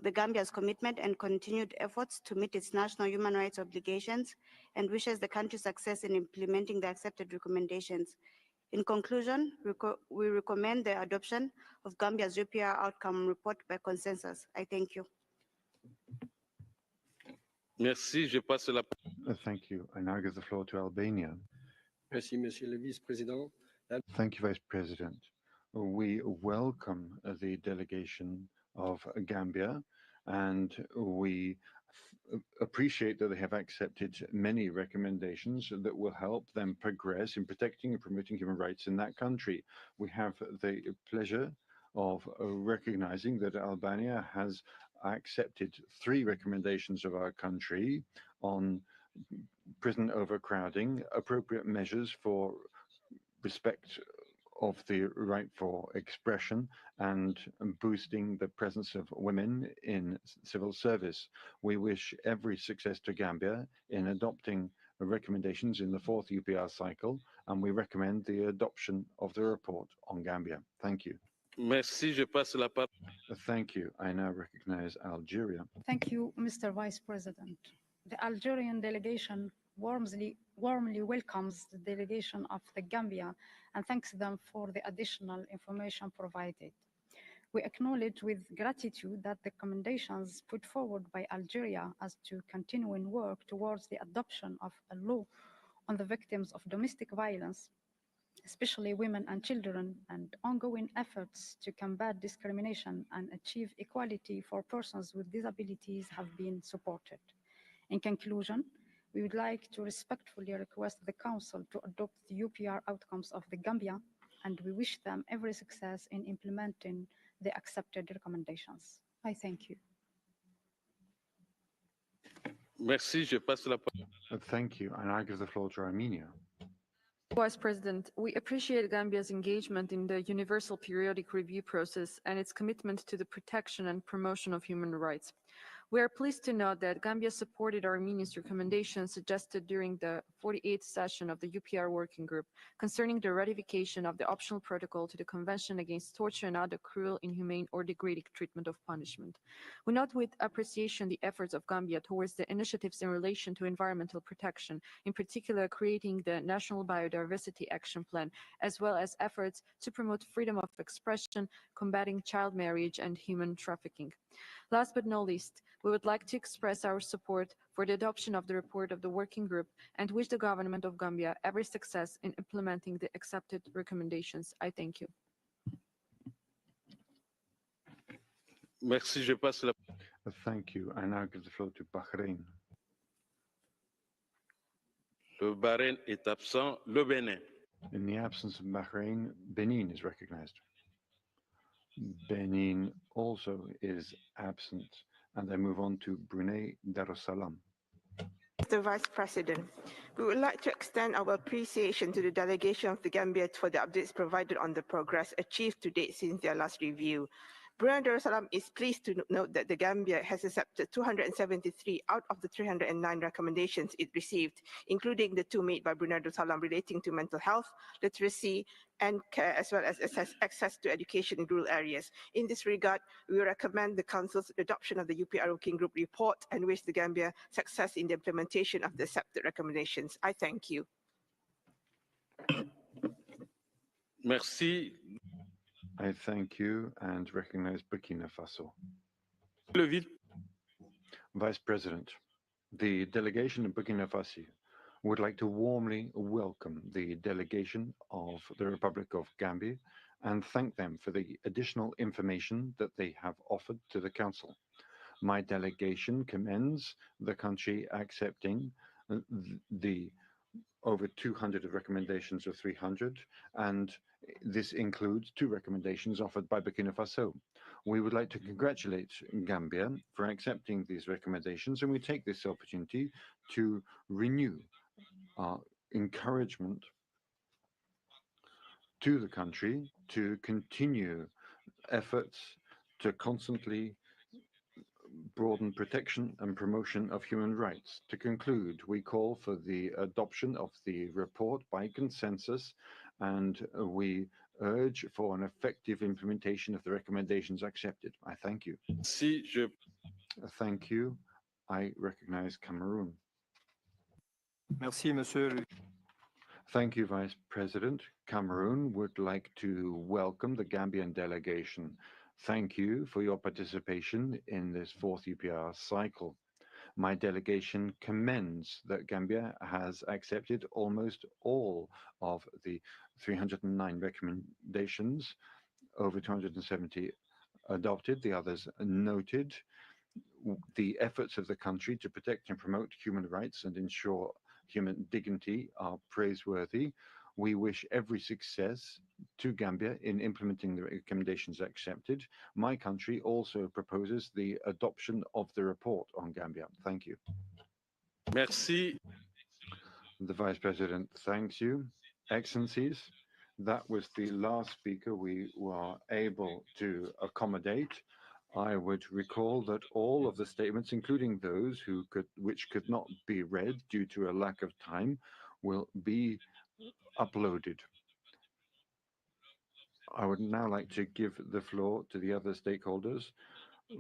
the Gambia's commitment and continued efforts to meet its national human rights obligations and wishes the country success in implementing the accepted recommendations. In conclusion, we recommend the adoption of Gambia's UPR outcome report by consensus. I thank you. Merci, je passe la Thank you. I now give the floor to Albania. Merci, Monsieur le Vice-Président. Thank you, Vice President. We welcome the delegation of Gambia, and we appreciate that they have accepted many recommendations that will help them progress in protecting and promoting human rights in that country. We have the pleasure of recognizing that Albania has accepted 3 recommendations of our country on prison overcrowding, appropriate measures for respect of the right for expression, and boosting the presence of women in civil service. We wish every success to Gambia in adopting recommendations in the 4th UPR cycle, and we recommend the adoption of the report on Gambia. Thank you. Merci, je passe la parole. Thank you. I now recognize Algeria. Thank you, Mr. Vice President. The Algerian delegation warmly welcomes the delegation of the Gambia and thanks them for the additional information provided. We acknowledge with gratitude that the recommendations put forward by Algeria as to continuing work towards the adoption of a law on the victims of domestic violence, especially women and children, and ongoing efforts to combat discrimination and achieve equality for persons with disabilities have been supported. In conclusion, we would like to respectfully request the Council to adopt the UPR outcomes of the Gambia, and we wish them every success in implementing the accepted recommendations. I thank you. Merci, je passe la parole. Thank you. And I give the floor to Armenia. Vice President, we appreciate Gambia's engagement in the Universal Periodic Review process and its commitment to the protection and promotion of human rights. We are pleased to note that Gambia supported Armenia's recommendations suggested during the 48th session of the UPR Working Group concerning the ratification of the optional protocol to the Convention Against Torture and Other Cruel, Inhumane, or Degrading Treatment of Punishment. We note with appreciation the efforts of Gambia towards the initiatives in relation to environmental protection, in particular creating the National Biodiversity Action Plan, as well as efforts to promote freedom of expression, combating child marriage and human trafficking. Last but not least, we would like to express our support for the adoption of the report of the working group and wish the government of Gambia every success in implementing the accepted recommendations. I thank you. Merci, je passe la... Thank you. I now give the floor to Bahrain. Le Bahreïn est absent. Le Bénin. In the absence of Bahrain, Benin is recognized. Benin also is absent. And I move on to Brunei Darussalam. Mr. Vice President, we would like to extend our appreciation to the delegation of the Gambia for the updates provided on the progress achieved to date since their last review. Brunei Darussalam is pleased to note that the Gambia has accepted 273 out of the 309 recommendations it received, including the 2 made by Brunei Darussalam relating to mental health, literacy, and care, as well as access to education in rural areas. In this regard, we recommend the Council's adoption of the UPR Working Group report and wish the Gambia success in the implementation of the accepted recommendations. I thank you. Merci. I thank you and recognize Burkina Faso. Vice President, the delegation of Burkina Faso would like to warmly welcome the delegation of the Republic of Gambia and thank them for the additional information that they have offered to the Council. My delegation commends the country accepting the over 200 of recommendations of 300, and this includes 2 recommendations offered by Burkina Faso. We would like to congratulate Gambia for accepting these recommendations, and we take this opportunity to renew our encouragement to the country to continue efforts to constantly broaden protection and promotion of human rights. To conclude, we call for the adoption of the report by consensus, and we urge for an effective implementation of the recommendations accepted. I thank you. Thank you. I recognize Cameroon. Merci, Monsieur. Thank you, Vice President. Cameroon would like to welcome the Gambian delegation. Thank you for your participation in this 4th UPR cycle. My delegation commends that Gambia has accepted almost all of the 309 recommendations, over 270 adopted, the others noted. The efforts of the country to protect and promote human rights and ensure human dignity are praiseworthy. We wish every success to Gambia in implementing the recommendations accepted. My country also proposes the adoption of the report on Gambia. Thank you. Merci. The Vice President thanks you. Excellencies, that was the last speaker we were able to accommodate. I would recall that all of the statements, including those which could not be read due to a lack of time, will be uploaded. I would now like to give the floor to the other stakeholders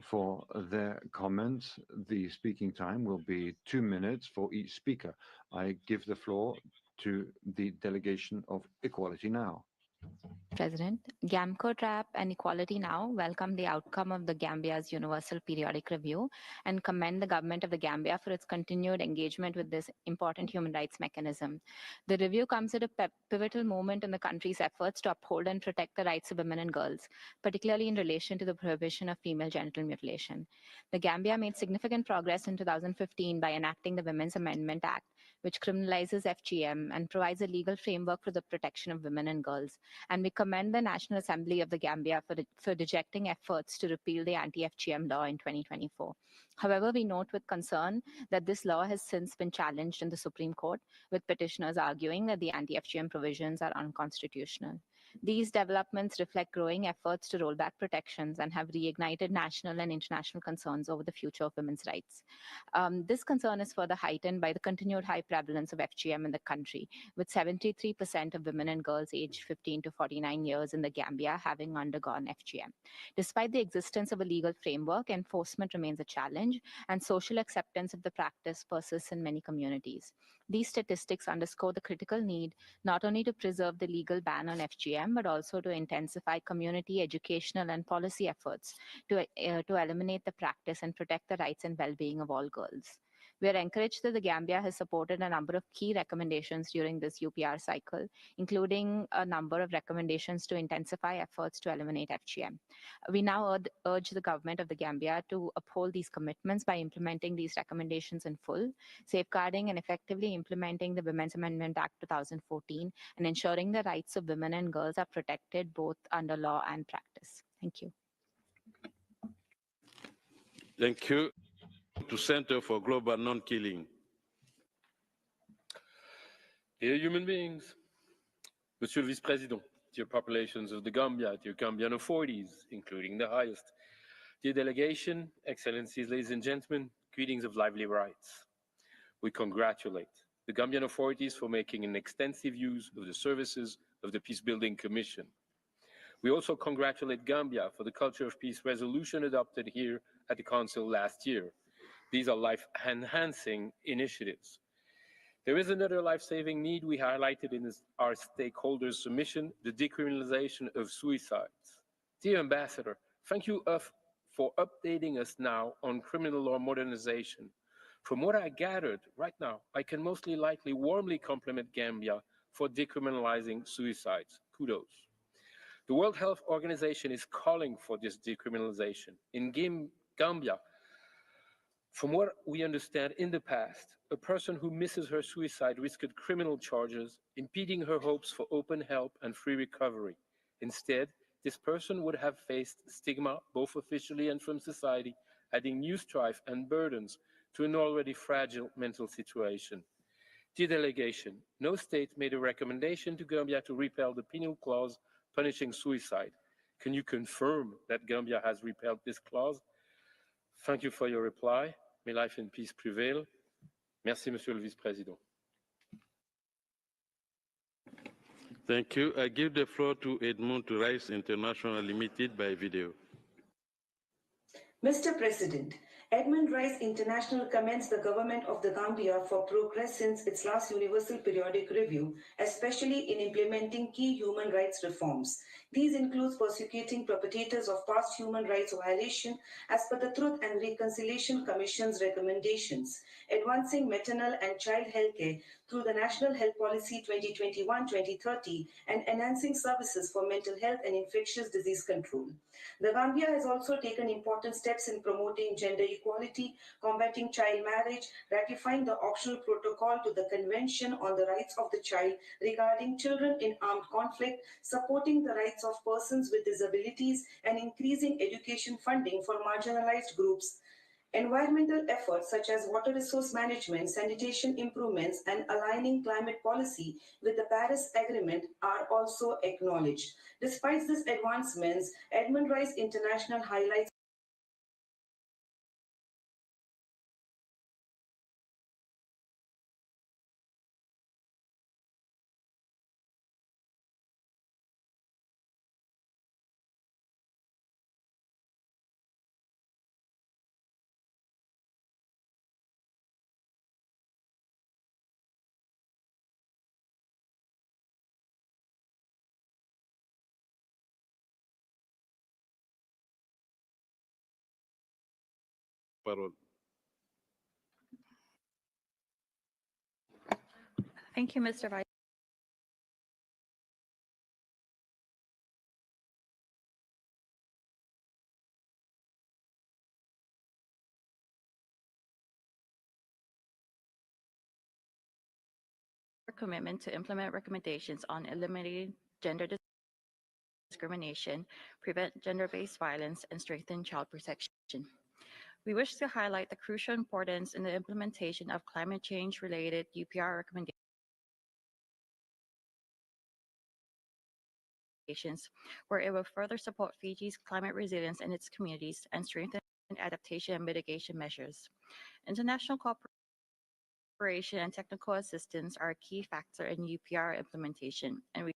for their comments. The speaking time will be 2 minutes for each speaker. I give the floor to the delegation of Equality Now. President, GAMCO TRAP and Equality Now welcome the outcome of the Gambia's Universal Periodic Review and commend the government of the Gambia for its continued engagement with this important human rights mechanism. The review comes at a pivotal moment in the country's efforts to uphold and protect the rights of women and girls, particularly in relation to the prohibition of female genital mutilation. The Gambia made significant progress in 2015 by enacting the Women's Amendment Act, which criminalizes FGM and provides a legal framework for the protection of women and girls. and we commend the National Assembly of the Gambia for rejecting efforts to repeal the anti-FGM law in 2024. However, we note with concern that this law has since been challenged in the Supreme Court, with petitioners arguing that the anti-FGM provisions are unconstitutional. These developments reflect growing efforts to roll back protections and have reignited national and international concerns over the future of women's rights. This concern is further heightened by the continued high prevalence of FGM in the country, with 73% of women and girls aged 15 to 49 years in the Gambia having undergone FGM. Despite the existence of a legal framework, enforcement remains a challenge, and social acceptance of the practice persists in many communities. These statistics underscore the critical need not only to preserve the legal ban on FGM, but also to intensify community, educational, and policy efforts to eliminate the practice and protect the rights and well-being of all girls. We are encouraged that the Gambia has supported a number of key recommendations during this UPR cycle, including a number of recommendations to intensify efforts to eliminate FGM. We now urge the government of the Gambia to uphold these commitments by implementing these recommendations in full, safeguarding and effectively implementing the Women's Amendment Act 2014, and ensuring the rights of women and girls are protected both under law and practice. Thank you. Thank you. To Center for Global Non-Killing. Dear human beings, Monsieur le Vice-Président, dear populations of the Gambia, dear Gambian authorities, including the highest, dear delegation, excellencies, ladies and gentlemen, greetings of lively rights. We congratulate the Gambian authorities for making an extensive use of the services of the Peacebuilding Commission. We also congratulate Gambia for the Culture of Peace resolution adopted here at the Council last year. These are life-enhancing initiatives. There is another life-saving need we highlighted in our stakeholders' submission, the decriminalization of suicides. Dear Ambassador, thank you for updating us now on criminal law modernization. From what I gathered right now, I can mostly likely warmly compliment Gambia for decriminalizing suicides. Kudos. The World Health Organization is calling for this decriminalization. In Gambia, from what we understand in the past, a person who misses her suicide risked criminal charges, impeding her hopes for open help and free recovery. Instead, this person would have faced stigma, both officially and from society, adding new strife and burdens to an already fragile mental situation. Dear delegation, no state made a recommendation to Gambia to repeal the penal clause punishing suicide. Can you confirm that Gambia has repealed this clause? Thank you for your reply. May life and peace prevail. Merci, Monsieur le Vice-Président. Thank you. I give the floor to Edmond to Rice International Limited by video. Mr. President, Edmund Rice International commends the government of the Gambia for progress since its last Universal Periodic Review, especially in implementing key human rights reforms. These include prosecuting perpetrators of past human rights violations as per the Truth and Reconciliation Commission's recommendations, advancing maternal and child health care through the National Health Policy 2021-2030, and enhancing services for mental health and infectious disease control. The Gambia has also taken important steps in promoting gender equality, combating child marriage, ratifying the optional protocol to the Convention on the Rights of the Child regarding children in armed conflict, supporting the rights of persons with disabilities, and increasing education funding for marginalized groups. Environmental efforts such as water resource management, sanitation improvements, and aligning climate policy with the Paris Agreement are also acknowledged. Despite these advancements, Edmund Rice International highlights Parole. Thank you, Mr. Vice. Commitment to implement recommendations on eliminating gender discrimination, prevent gender-based violence, and strengthen child protection. We wish to highlight the crucial importance in the implementation of climate change-related UPR recommendations, where it will further support Fiji's climate resilience in its communities and strengthen adaptation and mitigation measures. International cooperation and technical assistance are a key factor in UPR implementation, and we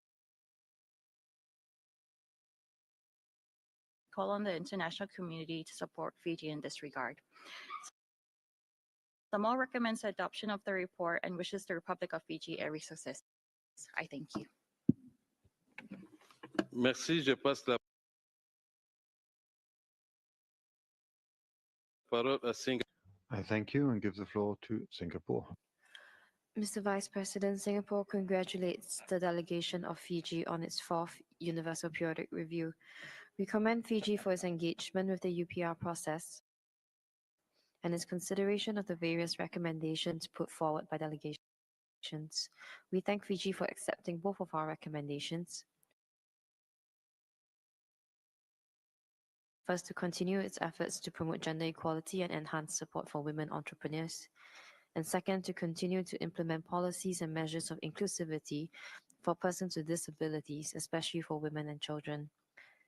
call on the international community to support Fiji in this regard. Samoa recommends the adoption of the report and wishes the Republic of Fiji every success. I thank you. Merci. Je passe la parole à Singapore. I thank you and give the floor to Singapore. Mr. Vice President, Singapore congratulates the delegation of Fiji on its 4th Universal Periodic Review. We commend Fiji for its engagement with the UPR process and its consideration of the various recommendations put forward by delegations. We thank Fiji for accepting both of our recommendations. First, to continue its efforts to promote gender equality and enhance support for women entrepreneurs. And second, to continue to implement policies and measures of inclusivity for persons with disabilities, especially for women and children.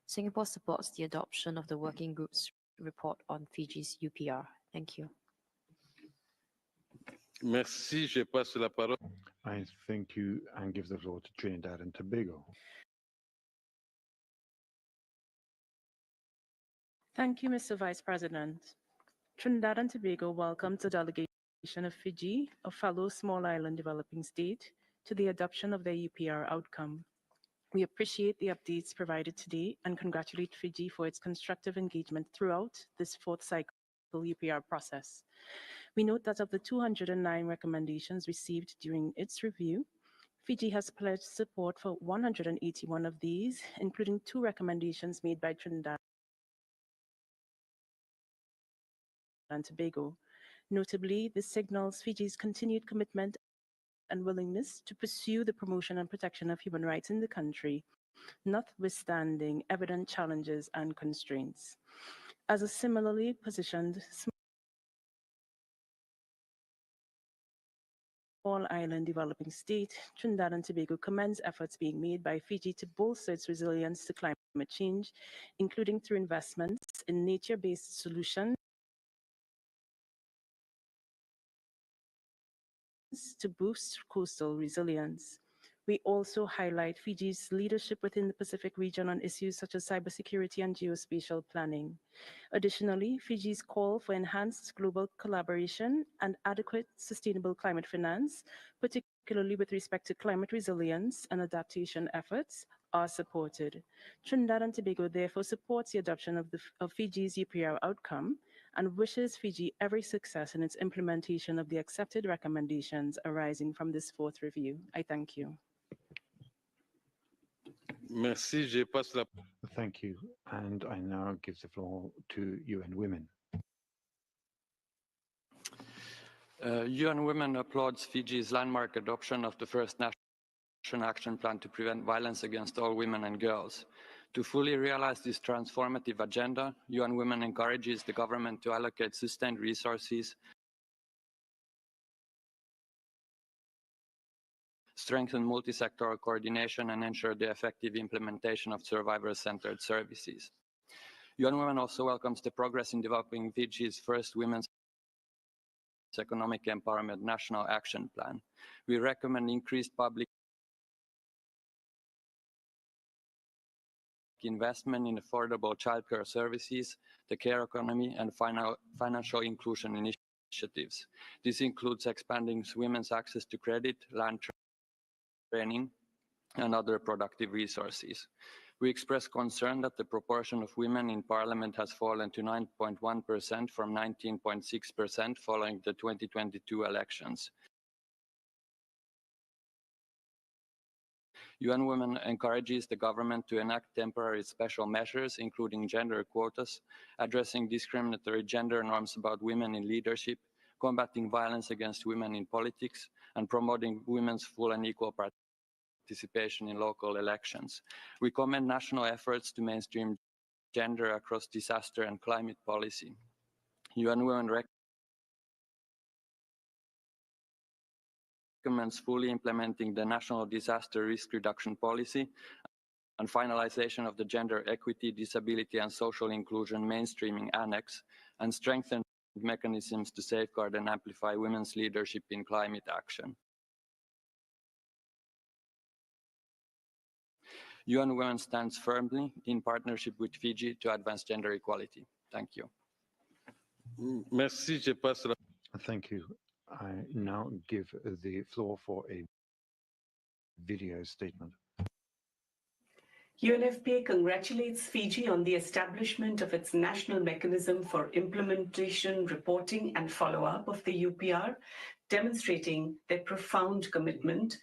Singapore supports the adoption of the Working Group's report on Fiji's UPR. Thank you. Merci. Je passe la parole. I thank you and give the floor to Trinidad and Tobago. Thank you, Mr. Vice President. Trinidad and Tobago welcomes the delegation of Fiji, a fellow small island developing state, to the adoption of their UPR outcome. We appreciate the updates provided today and congratulate Fiji for its constructive engagement throughout this 4th cycle UPR process. We note that of the 209 recommendations received during its review, Fiji has pledged support for 181 of these, including 2 recommendations made by Trinidad and Tobago. Notably, this signals Fiji's continued commitment and willingness to pursue the promotion and protection of human rights in the country, notwithstanding evident challenges and constraints. As a similarly positioned small island developing state, Trinidad and Tobago commends efforts being made by Fiji to bolster its resilience to climate change, including through investments in nature-based solutions to boost coastal resilience. We also highlight Fiji's leadership within the Pacific region on issues such as cybersecurity and geospatial planning. Additionally, Fiji's call for enhanced global collaboration and adequate sustainable climate finance, particularly with respect to climate resilience and adaptation efforts, are supported. Trinidad and Tobago therefore supports the adoption of Fiji's UPR outcome and wishes Fiji every success in its implementation of the accepted recommendations arising from this 4th review. I thank you. Merci. Je passe la... Thank you. And I now give the floor to UN Women. UN Women applauds Fiji's landmark adoption of the first National Action Plan to prevent violence against all women and girls. To fully realize this transformative agenda, UN Women encourages the government to allocate sustained resources, strengthen multi-sectoral coordination, and ensure the effective implementation of survivor-centered services. UN Women also welcomes the progress in developing Fiji's first Women's Economic Empowerment National Action Plan. We recommend increased public investment in affordable childcare services, the care economy, and financial inclusion initiatives. This includes expanding women's access to credit, land training, and other productive resources. We express concern that the proportion of women in parliament has fallen to 9.1% from 19.6% following the 2022 elections. UN Women encourages the government to enact temporary special measures, including gender quotas, addressing discriminatory gender norms about women in leadership, combating violence against women in politics, and promoting women's full and equal participation in local elections. We commend national efforts to mainstream gender across disaster and climate policy. UN Women recommends fully implementing the National Disaster Risk Reduction Policy and finalization of the Gender Equity, Disability and Social Inclusion Mainstreaming Annex, and strengthen mechanisms to safeguard and amplify women's leadership in climate action. UN Women stands firmly in partnership with Fiji to advance gender equality. Thank you. Merci, je passe la... Thank you. I now give the floor for a video statement. UNFPA congratulates Fiji on the establishment of its national mechanism for implementation, reporting, and follow-up of the UPR, demonstrating their profound commitment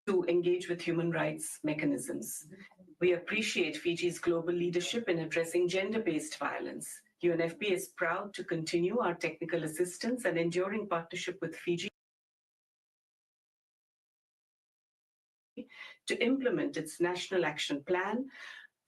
to engage with human rights mechanisms. We appreciate Fiji's global leadership in addressing gender-based violence. UNFPA is proud to continue our technical assistance and enduring partnership with Fiji to implement its national action plan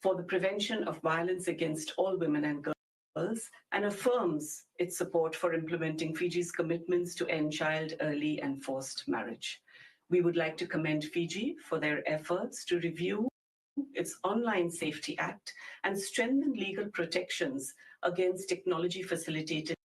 for the prevention of violence against all women and girls, and affirms its support for implementing Fiji's commitments to end child, early, and forced marriage. We would like to commend Fiji for their efforts to review its Online Safety Act and strengthen legal protections against technology-facilitated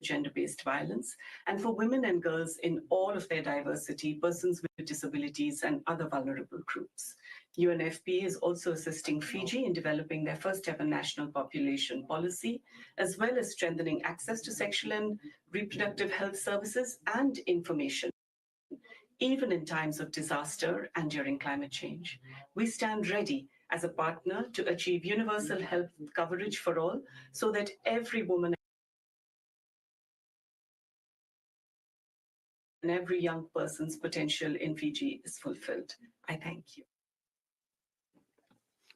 gender-based violence, and for women and girls in all of their diversity, persons with disabilities, and other vulnerable groups. UNFPA is also assisting Fiji in developing their first-ever national population policy, as well as strengthening access to sexual and reproductive health services and information, even in times of disaster and during climate change. We stand ready as a partner to achieve universal health coverage for all, so that every woman and every young person's potential in Fiji is fulfilled. I thank you.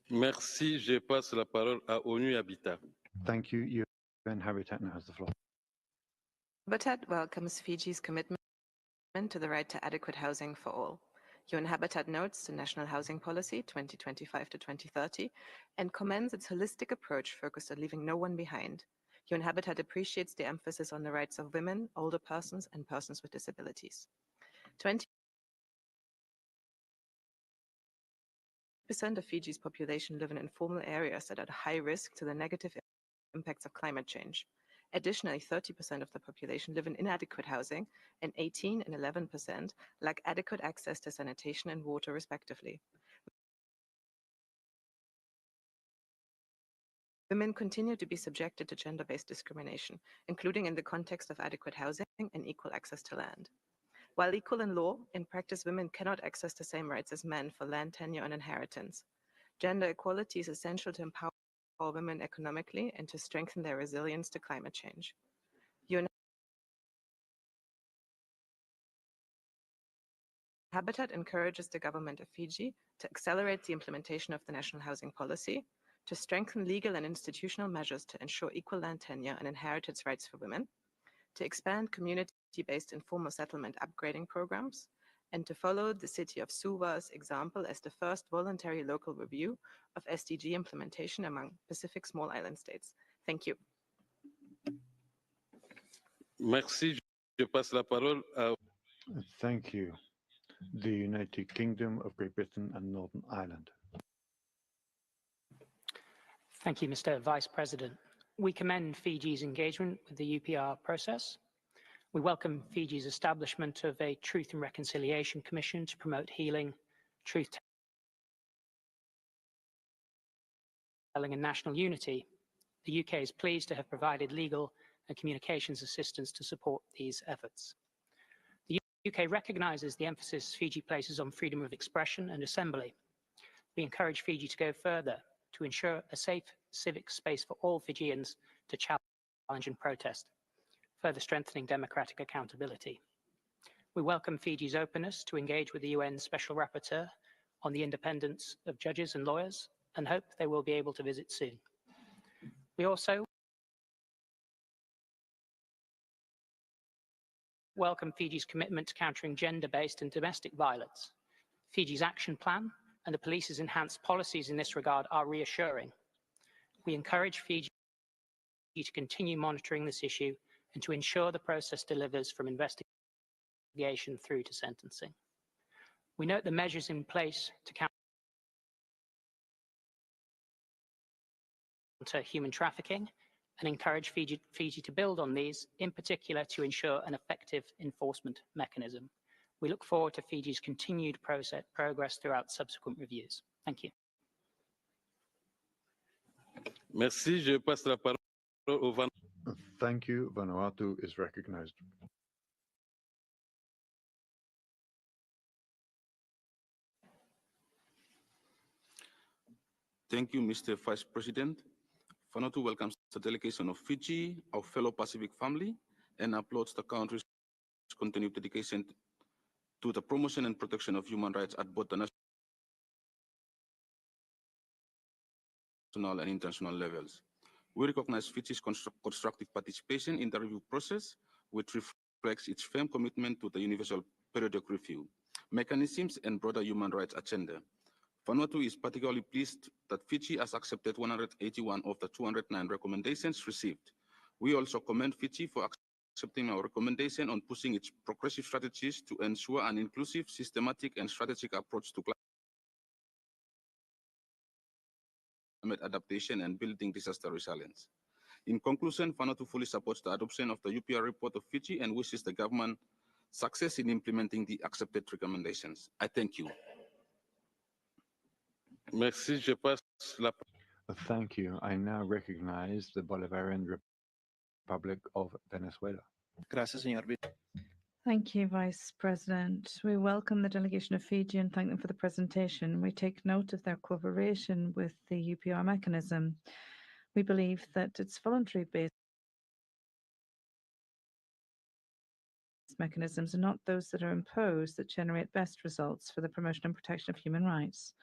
Merci, je passe la parole à ONU Habitat. Thank you. UN Habitat now has the floor. Habitat welcomes Fiji's commitment to the right to adequate housing for all. UN Habitat notes the National Housing Policy 2025 to 2030 and commends its holistic approach focused on leaving no one behind. UN Habitat appreciates the emphasis on the rights of women, older persons, and persons with disabilities. 20% of Fiji's population live in informal areas that are at high risk to the negative impacts of climate change. Additionally, 30% of the population live in inadequate housing, and 18% and 11% lack adequate access to sanitation and water, respectively. Women continue to be subjected to gender-based discrimination, including in the context of adequate housing and equal access to land. While equal in law, in practice, women cannot access the same rights as men for land tenure and inheritance. Gender equality is essential to empower women economically and to strengthen their resilience to climate change. UN Habitat encourages the government of Fiji to accelerate the implementation of the national housing policy, to strengthen legal and institutional measures to ensure equal land tenure and inheritance rights for women, to expand community-based informal settlement upgrading programs, and to follow the city of Suva's example as the first voluntary local review of SDG implementation among Pacific small island states. Thank you. Merci. Je passe la parole à... Thank you. The United Kingdom of Great Britain and Northern Ireland. Thank you, Mr. Vice President. We commend Fiji's engagement with the UPR process. We welcome Fiji's establishment of a Truth and Reconciliation Commission to promote healing, truth-telling and national unity. The UK is pleased to have provided legal and communications assistance to support these efforts. The UK recognises the emphasis Fiji places on freedom of expression and assembly. We encourage Fiji to go further to ensure a safe civic space for all Fijians to challenge and protest, further strengthening democratic accountability. We welcome Fiji's openness to engage with the UN Special Rapporteur on the independence of judges and lawyers and hope they will be able to visit soon. We also welcome Fiji's commitment to countering gender-based and domestic violence. Fiji's action plan and the police's enhanced policies in this regard are reassuring. We encourage Fiji to continue monitoring this issue and to ensure the process delivers from investigation through to sentencing. We note the measures in place to counter human trafficking and encourage Fiji to build on these, in particular to ensure an effective enforcement mechanism. We look forward to Fiji's continued progress throughout subsequent reviews. Thank you. Merci. Je passe la parole au Thank you. Vanuatu is recognized. Thank you, Mr. Vice President. Vanuatu welcomes the delegation of Fiji, our fellow Pacific family, and applauds the country's continued dedication to the promotion and protection of human rights at both the national and international levels. We recognize Fiji's constructive participation in the review process, which reflects its firm commitment to the Universal Periodic Review mechanisms and broader human rights agenda. Vanuatu is particularly pleased that Fiji has accepted 181 of the 209 recommendations received. We also commend Fiji for accepting our recommendation on pushing its progressive strategies to ensure an inclusive, systematic, and strategic approach to climate adaptation and building disaster resilience. In conclusion, Vanuatu fully supports the adoption of the UPR report of Fiji and wishes the government success in implementing the accepted recommendations. I thank you. Merci. Je passe la Thank you. I now recognize the Bolivarian Republic of Venezuela. Gracias, señor. Thank you, Vice President. We welcome the delegation of Fiji and thank them for the presentation. We take note of their cooperation with the UPR mechanism. We believe that it's voluntary-based mechanisms and not those that are imposed that generate best results for the promotion and protection of human rights.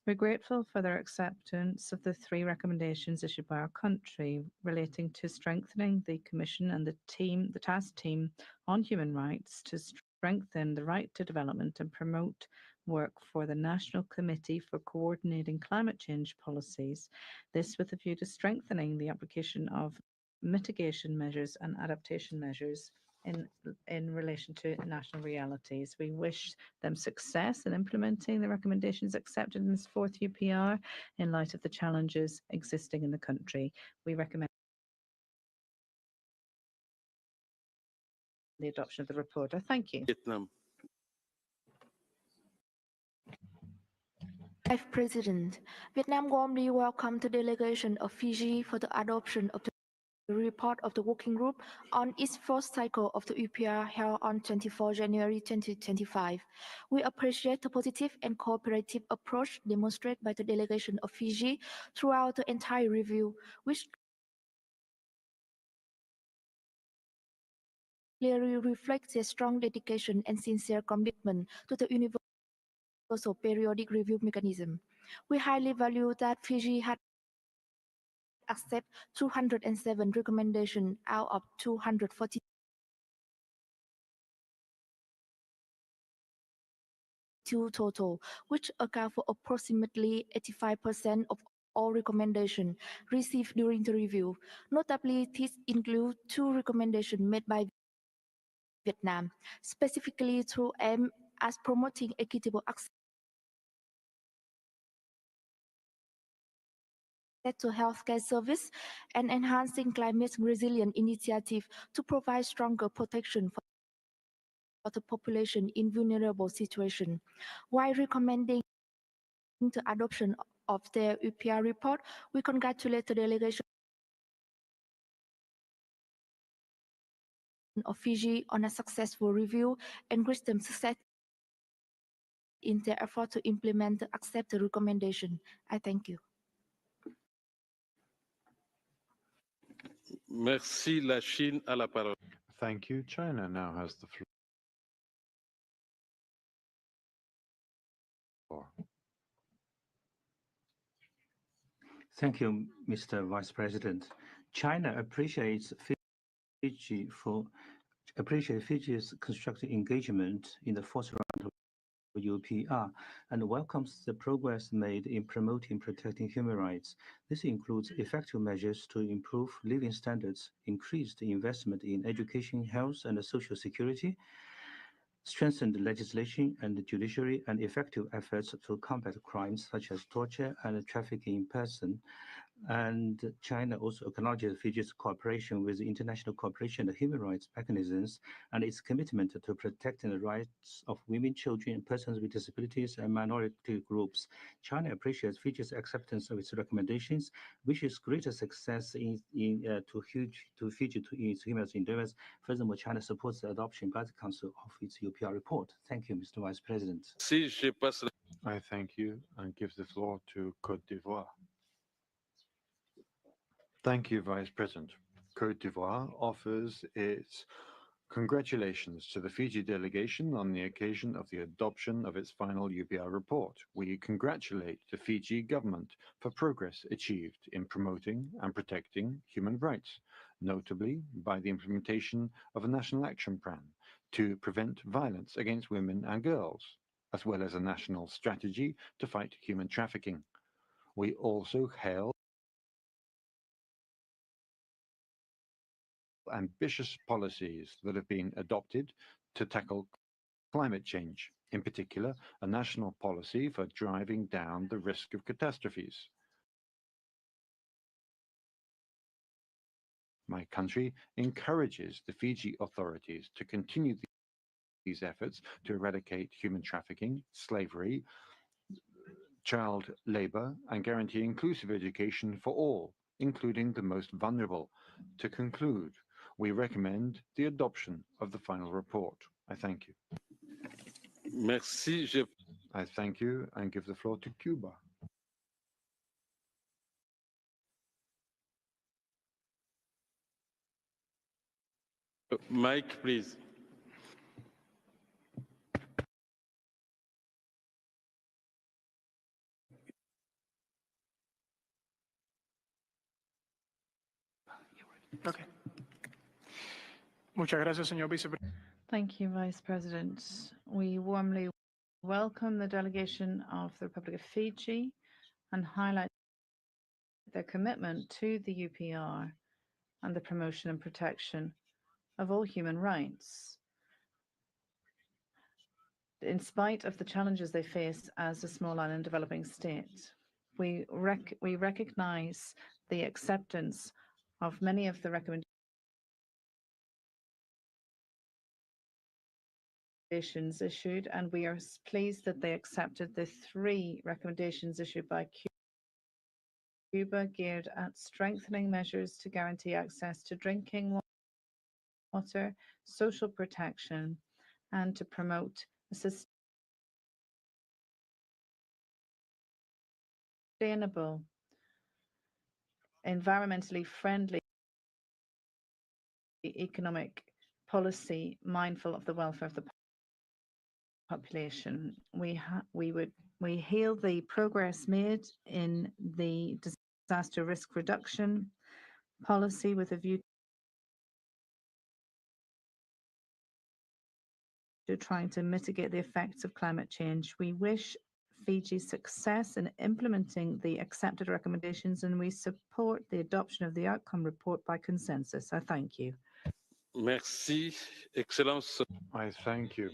We're grateful for their acceptance of the 3 recommendations issued by our country relating to strengthening the Commission and the task team on human rights to strengthen the right to development and promote work for the National Committee for Coordinating Climate Change Policies, this with a view to strengthening the application of mitigation measures and adaptation measures in relation to national realities. We wish them success in implementing the recommendations accepted in this 4th UPR in light of the challenges existing in the country. We recommend the adoption of the report. I thank you. Vietnam. Vice President, Vietnam warmly welcomes the delegation of Fiji for the adoption of the report of the working group on its 4th cycle of the UPR held on 24 January 2025. We appreciate the positive and cooperative approach demonstrated by the delegation of Fiji throughout the entire review, which clearly reflects their strong dedication and sincere commitment to the Universal Periodic Review mechanism. We highly value that Fiji had accept 207 recommendations out of 242 total, which account for approximately 85% of all recommendations received during the review. Notably, these include 2 recommendations made by Vietnam, specifically through aim at promoting equitable access to healthcare service and enhancing climate resilience initiative to provide stronger protection for the population in vulnerable situations. While recommending the adoption of the UPR report, we congratulate the delegation of Fiji on a successful review and wish them success in their effort to implement the accepted recommendation. I thank you. Merci. La Chine a la parole. Thank you. China now has the floor. Thank you, Mr. Vice President. China appreciates Fiji for appreciate Fiji's constructive engagement in the fourth round of UPR and welcomes the progress made in promoting and protecting human rights. This includes effective measures to improve living standards, increased investment in education, health, and social security, strengthened legislation and the judiciary, and effective efforts to combat crimes such as torture and trafficking in person. And China also acknowledges Fiji's cooperation with the international cooperation and human rights mechanisms and its commitment to protecting the rights of women, children, persons with disabilities, and minority groups. China appreciates Fiji's acceptance of its recommendations, wishes greater success to Fiji in its human rights endeavors. Furthermore, China supports the adoption by the Council of its UPR report. Thank you, Mr. Vice President. I thank you and give the floor to Côte d'Ivoire. Thank you, Vice President. Côte d'Ivoire offers its congratulations to the Fiji delegation on the occasion of the adoption of its final UPR report. We congratulate the Fiji government for progress achieved in promoting and protecting human rights, notably by the implementation of a national action plan to prevent violence against women and girls, as well as a national strategy to fight human trafficking. We also hail ambitious policies that have been adopted to tackle climate change, in particular, a national policy for driving down the risk of catastrophes. My country encourages the Fiji authorities to continue these efforts to eradicate human trafficking, slavery, child labor, and guarantee inclusive education for all, including the most vulnerable. To conclude, we recommend the adoption of the final report. I thank you. Merci. I thank you and give the floor to Cuba. Mike, please. Okay. Muchas gracias, señor vicepresidente. Thank you, Vice President. We warmly welcome the delegation of the Republic of Fiji and highlight their commitment to the UPR and the promotion and protection of all human rights, in spite of the challenges they face as a small island developing state. We recognize the acceptance of many of the recommendations issued, and we are pleased that they accepted the 3 recommendations issued by Cuba geared at strengthening measures to guarantee access to drinking water, social protection, and to promote a sustainable, environmentally friendly economic policy mindful of the welfare of the population. We hail the progress made in the disaster risk reduction policy with a view to trying to mitigate the effects of climate change. We wish Fiji success in implementing the accepted recommendations, and we support the adoption of the outcome report by consensus. I thank you. Merci, Excellence. I thank you,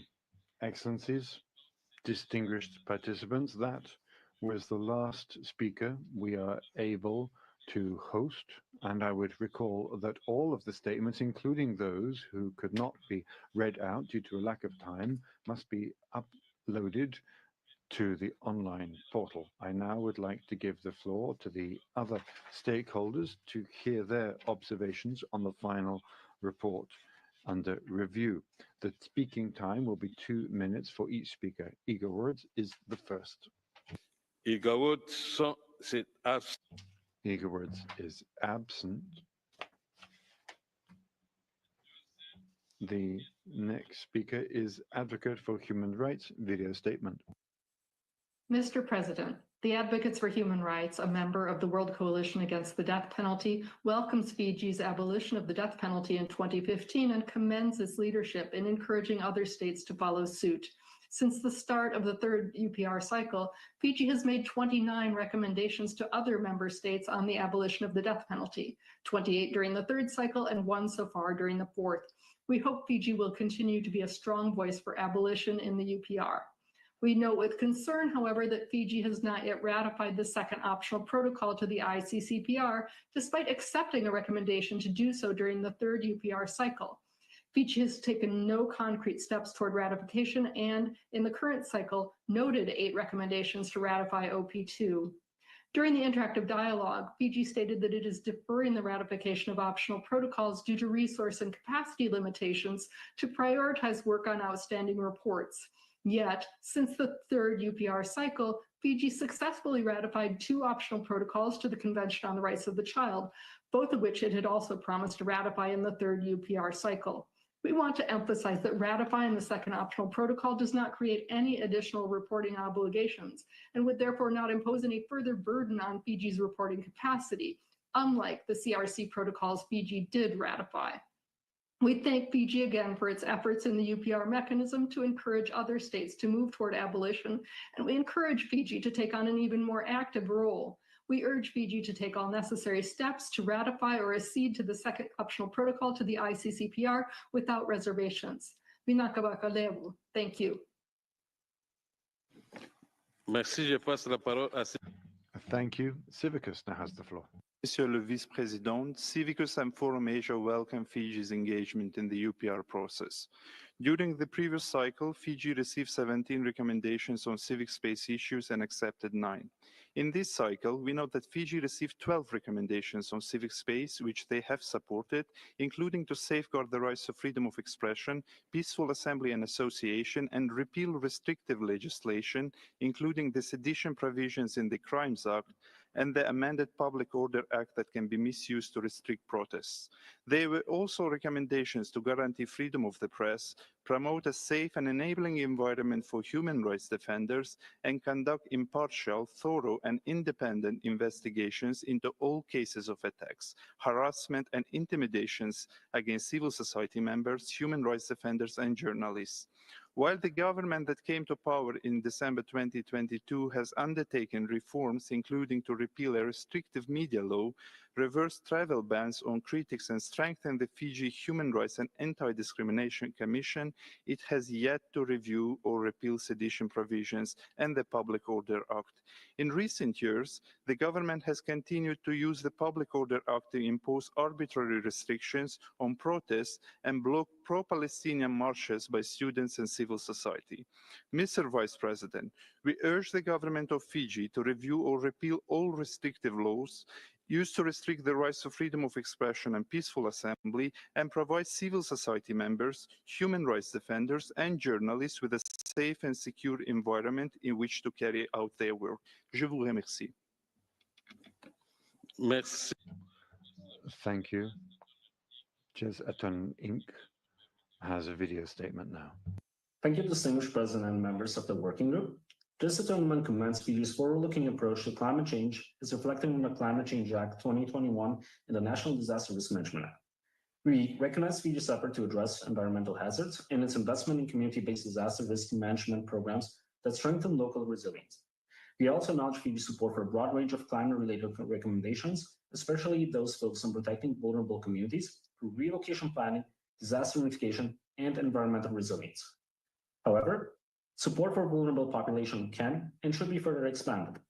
Excellencies, distinguished participants. That was the last speaker we are able to host, and I would recall that all of the statements, including those who could not be read out due to a lack of time, must be uploaded to the online portal. I now would like to give the floor to the other stakeholders to hear their observations on the final report under review. The speaking time will be 2 minutes for each speaker. Igor Woods is the first. Igor Woods is absent. Igor Woods is absent. The next speaker is Advocate for Human Rights, video statement. Mr. President, The Advocates for Human Rights, a member of the World Coalition Against the Death Penalty, welcomes Fiji's abolition of the death penalty in 2015 and commends its leadership in encouraging other states to follow suit. Since the start of the third UPR cycle, Fiji has made 29 recommendations to other member states on the abolition of the death penalty, 28 during the third cycle and 1 so far during the fourth. We hope Fiji will continue to be a strong voice for abolition in the UPR. We note with concern, however, that Fiji has not yet ratified the second optional protocol to the ICCPR, despite accepting a recommendation to do so during the third UPR cycle. Fiji has taken no concrete steps toward ratification and, in the current cycle, noted 8 recommendations to ratify OP2. During the interactive dialogue, Fiji stated that it is deferring the ratification of optional protocols due to resource and capacity limitations to prioritize work on outstanding reports. Yet, since the third UPR cycle, Fiji successfully ratified 2 optional protocols to the Convention on the Rights of the Child, both of which it had also promised to ratify in the third UPR cycle. We want to emphasize that ratifying the second optional protocol does not create any additional reporting obligations and would therefore not impose any further burden on Fiji's reporting capacity, unlike the CRC protocols Fiji did ratify. We thank Fiji again for its efforts in the UPR mechanism to encourage other states to move toward abolition, and we encourage Fiji to take on an even more active role. We urge Fiji to take all necessary steps to ratify or accede to the second optional protocol to the ICCPR without reservations. Vinakabakaleu. Thank you. Merci, je passe la parole à... Thank you. Civicus now has the floor. Monsieur le Vice-Président, Civicus and Forum Asia welcome Fiji's engagement in the UPR process. During the previous cycle, Fiji received 17 recommendations on civic space issues and accepted 9. In this cycle, we note that Fiji received 12 recommendations on civic space, which they have supported, including to safeguard the rights of freedom of expression, peaceful assembly and association, and repeal restrictive legislation, including the sedition provisions in the Crimes Act, and the amended Public Order Act that can be misused to restrict protests. There were also recommendations to guarantee freedom of the press, promote a safe and enabling environment for human rights defenders, and conduct impartial, thorough, and independent investigations into all cases of attacks, harassment, and intimidations against civil society members, human rights defenders, and journalists. While the government that came to power in December 2022 has undertaken reforms, including to repeal a restrictive media law, reverse travel bans on critics, and strengthen the Fiji Human Rights and Anti-Discrimination Commission, it has yet to review or repeal sedition provisions and the Public Order Act. In recent years, the government has continued to use the Public Order Act to impose arbitrary restrictions on protests and block pro-Palestinian marches by students and civil society. Mr. Vice President, we urge the government of Fiji to review or repeal all restrictive laws used to restrict the rights of freedom of expression and peaceful assembly, and provide civil society members, human rights defenders, and journalists with a safe and secure environment in which to carry out their work. Je vous remercie. Merci. Thank you. Jez Aton Inc. has a video statement now. Thank you, distinguished President and members of the working group. This atonement commends Fiji's forward-looking approach to climate change is reflected in the Climate Change Act 2021 and the National Disaster Risk Management Act. We recognize Fiji's effort to address environmental hazards and its investment in community-based disaster risk management programs that strengthen local resilience. We also acknowledge Fiji's support for a broad range of climate-related recommendations, especially those focused on protecting vulnerable communities through relocation planning, disaster notification, and environmental resilience. However, support for vulnerable population can and should be further expanded.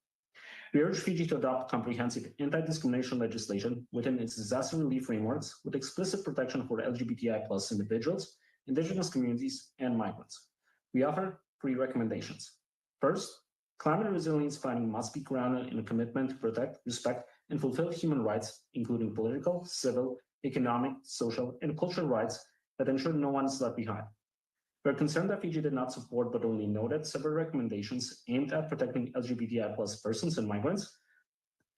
We urge Fiji to adopt comprehensive anti-discrimination legislation within its disaster relief frameworks with explicit protection for LGBTI+ individuals, indigenous communities, and migrants. We offer 3 recommendations. First, climate resilience planning must be grounded in a commitment to protect, respect, and fulfill human rights, including political, civil, economic, social, and cultural rights that ensure no one is left behind. We're concerned that Fiji did not support but only noted several recommendations aimed at protecting LGBTI+ persons and migrants,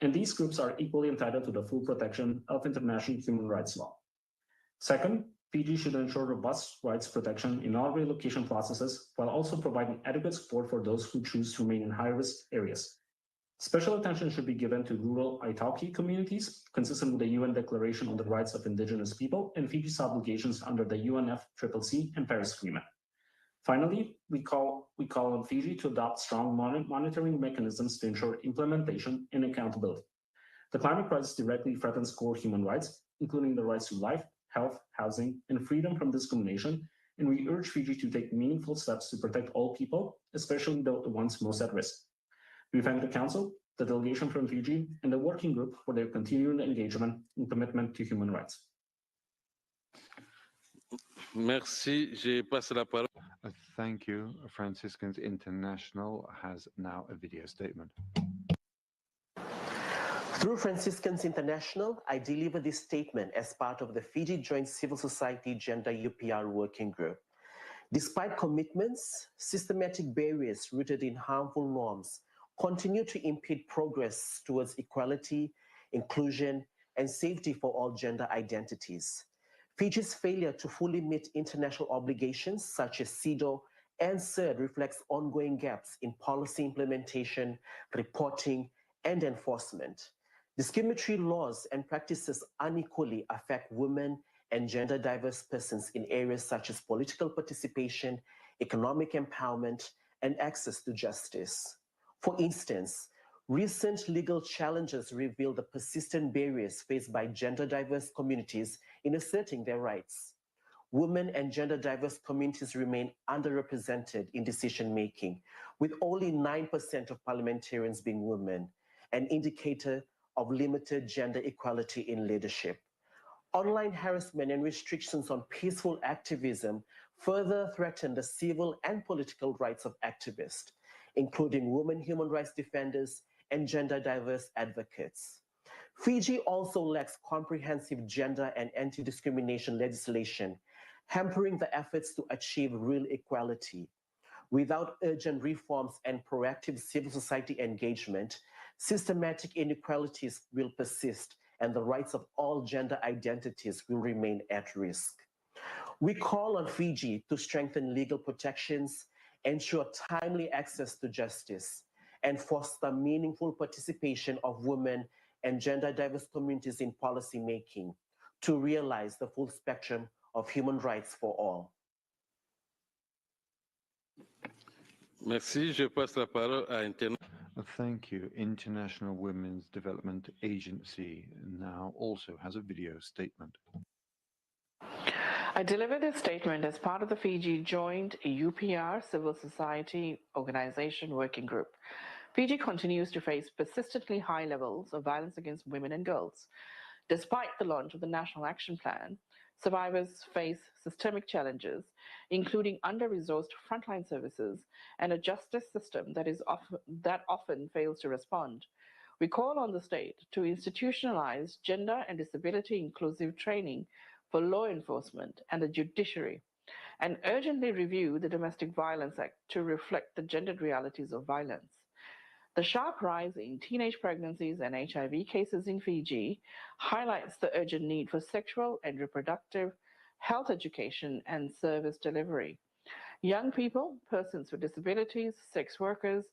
and these groups are equally entitled to the full protection of international human rights law. Second, Fiji should ensure robust rights protection in all relocation processes while also providing adequate support for those who choose to remain in high-risk areas. Special attention should be given to rural Italki communities, consistent with the UN Declaration on the Rights of Indigenous People and Fiji's obligations under the UNFCCC and Paris Agreement. Finally, we call on Fiji to adopt strong monitoring mechanisms to ensure implementation and accountability. The climate crisis directly threatens core human rights, including the rights to life, health, housing, and freedom from discrimination, and we urge Fiji to take meaningful steps to protect all people, especially the ones most at risk. We thank the Council, the delegation from Fiji, and the working group for their continued engagement and commitment to human rights. Merci. Je passe la parole. Thank you. Franciscans International has now a video statement. Through Franciscans International, I deliver this statement as part of the Fiji Joint Civil Society Gender UPR Working Group. Despite commitments, systematic barriers rooted in harmful norms continue to impede progress towards equality, inclusion, and safety for all gender identities. Fiji's failure to fully meet international obligations such as CEDAW and CERD reflects ongoing gaps in policy implementation, reporting, and enforcement. Discriminatory laws and practices unequally affect women and gender diverse persons in areas such as political participation, economic empowerment, and access to justice. For instance, recent legal challenges reveal the persistent barriers faced by gender diverse communities in asserting their rights. Women and gender diverse communities remain underrepresented in decision-making, with only 9% of parliamentarians being women, an indicator of limited gender equality in leadership. Online harassment and restrictions on peaceful activism further threaten the civil and political rights of activists, including women human rights defenders and gender diverse advocates. Fiji also lacks comprehensive gender and anti-discrimination legislation, hampering the efforts to achieve real equality. Without urgent reforms and proactive civil society engagement, systematic inequalities will persist and the rights of all gender identities will remain at risk. We call on Fiji to strengthen legal protections, ensure timely access to justice, and foster meaningful participation of women and gender diverse communities in policy making to realize the full spectrum of human rights for all. Merci. Je passe la parole à Thank you. International Women's Development Agency now also has a video statement. I deliver this statement as part of the Fiji Joint UPR Civil Society Organization Working Group. Fiji continues to face persistently high levels of violence against women and girls. Despite the launch of the National Action Plan, survivors face systemic challenges, including under-resourced frontline services and a justice system that often fails to respond. We call on the state to institutionalize gender and disability inclusive training for law enforcement and the judiciary, and urgently review the Domestic Violence Act to reflect the gendered realities of violence. The sharp rise in teenage pregnancies and HIV cases in Fiji highlights the urgent need for sexual and reproductive health education and service delivery. Young people, persons with disabilities, sex workers,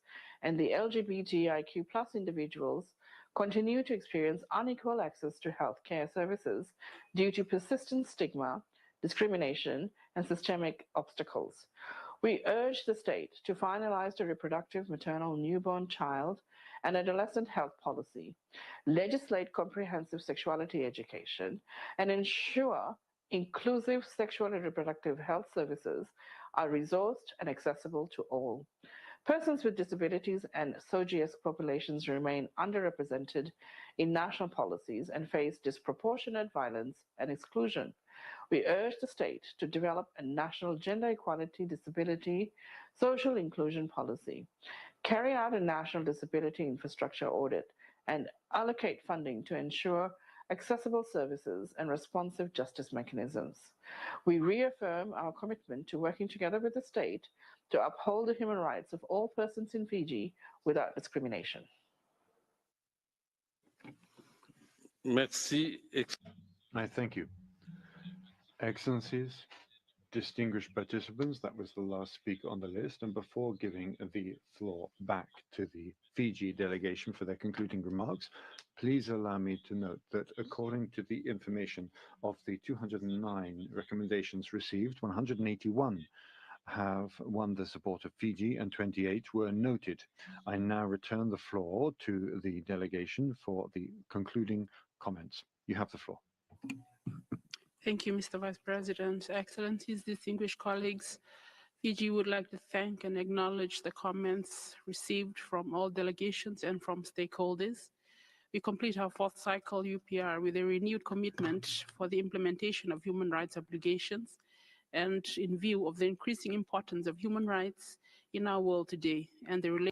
and the LGBTIQ+ individuals continue to experience unequal access to healthcare services due to persistent stigma, discrimination, and systemic obstacles. We urge the state to finalize the reproductive, maternal, newborn, child, and adolescent health policy, legislate comprehensive sexuality education, and ensure inclusive sexual and reproductive health services are resourced and accessible to all. Persons with disabilities and SOGIES populations remain underrepresented in national policies and face disproportionate violence and exclusion. We urge the state to develop a national gender equality, disability, social inclusion policy, carry out a national disability infrastructure audit, and allocate funding to ensure accessible services and responsive justice mechanisms. We reaffirm our commitment to working together with the state to uphold the human rights of all persons in Fiji without discrimination. Merci. I thank you. Excellencies, Distinguished participants, that was the last speaker on the list. And before giving the floor back to the Fiji delegation for their concluding remarks, please allow me to note that according to the information of the 209 recommendations received, 181 have won the support of Fiji and 28 were noted. I now return the floor to the delegation for the concluding comments. You have the floor. Thank you, Mr. Vice President. Excellencies, distinguished colleagues, Fiji would like to thank and acknowledge the comments received from all delegations and from stakeholders. We complete our fourth cycle UPR with a renewed commitment for the implementation of human rights obligations and in view of the increasing importance of human rights in our world today and the related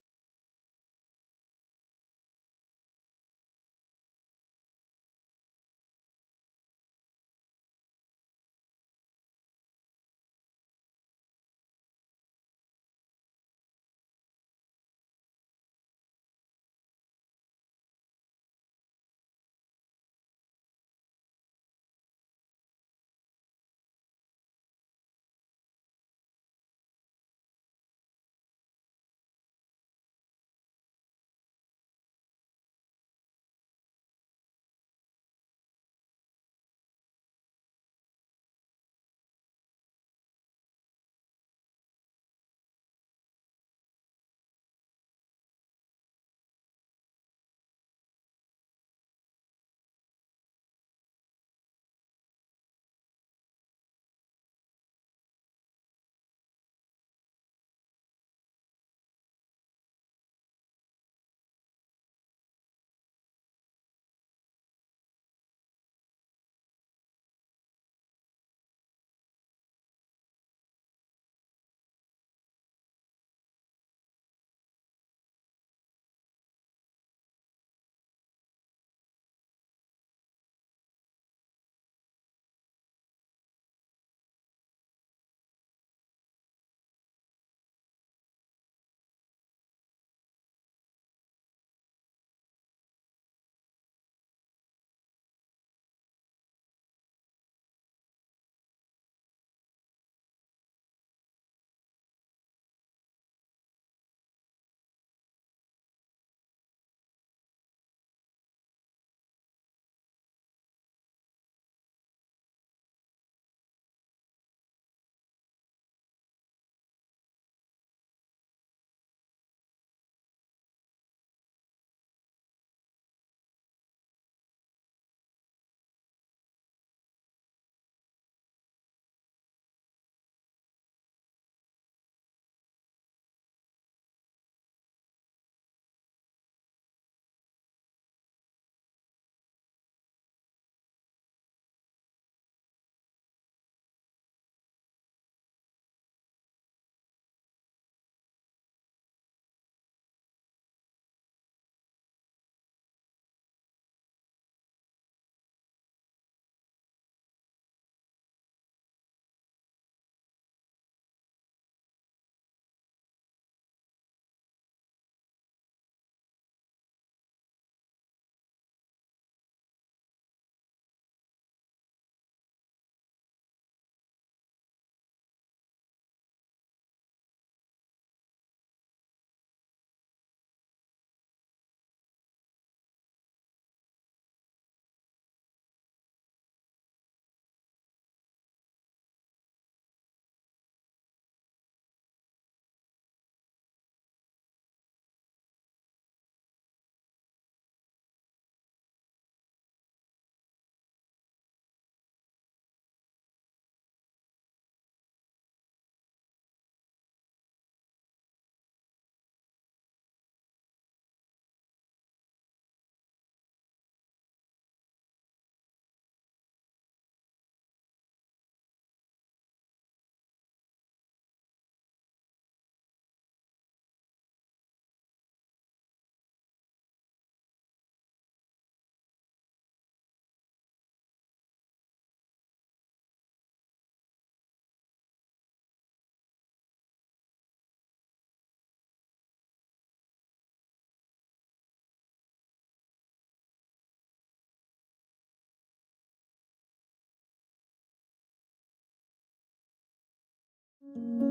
you.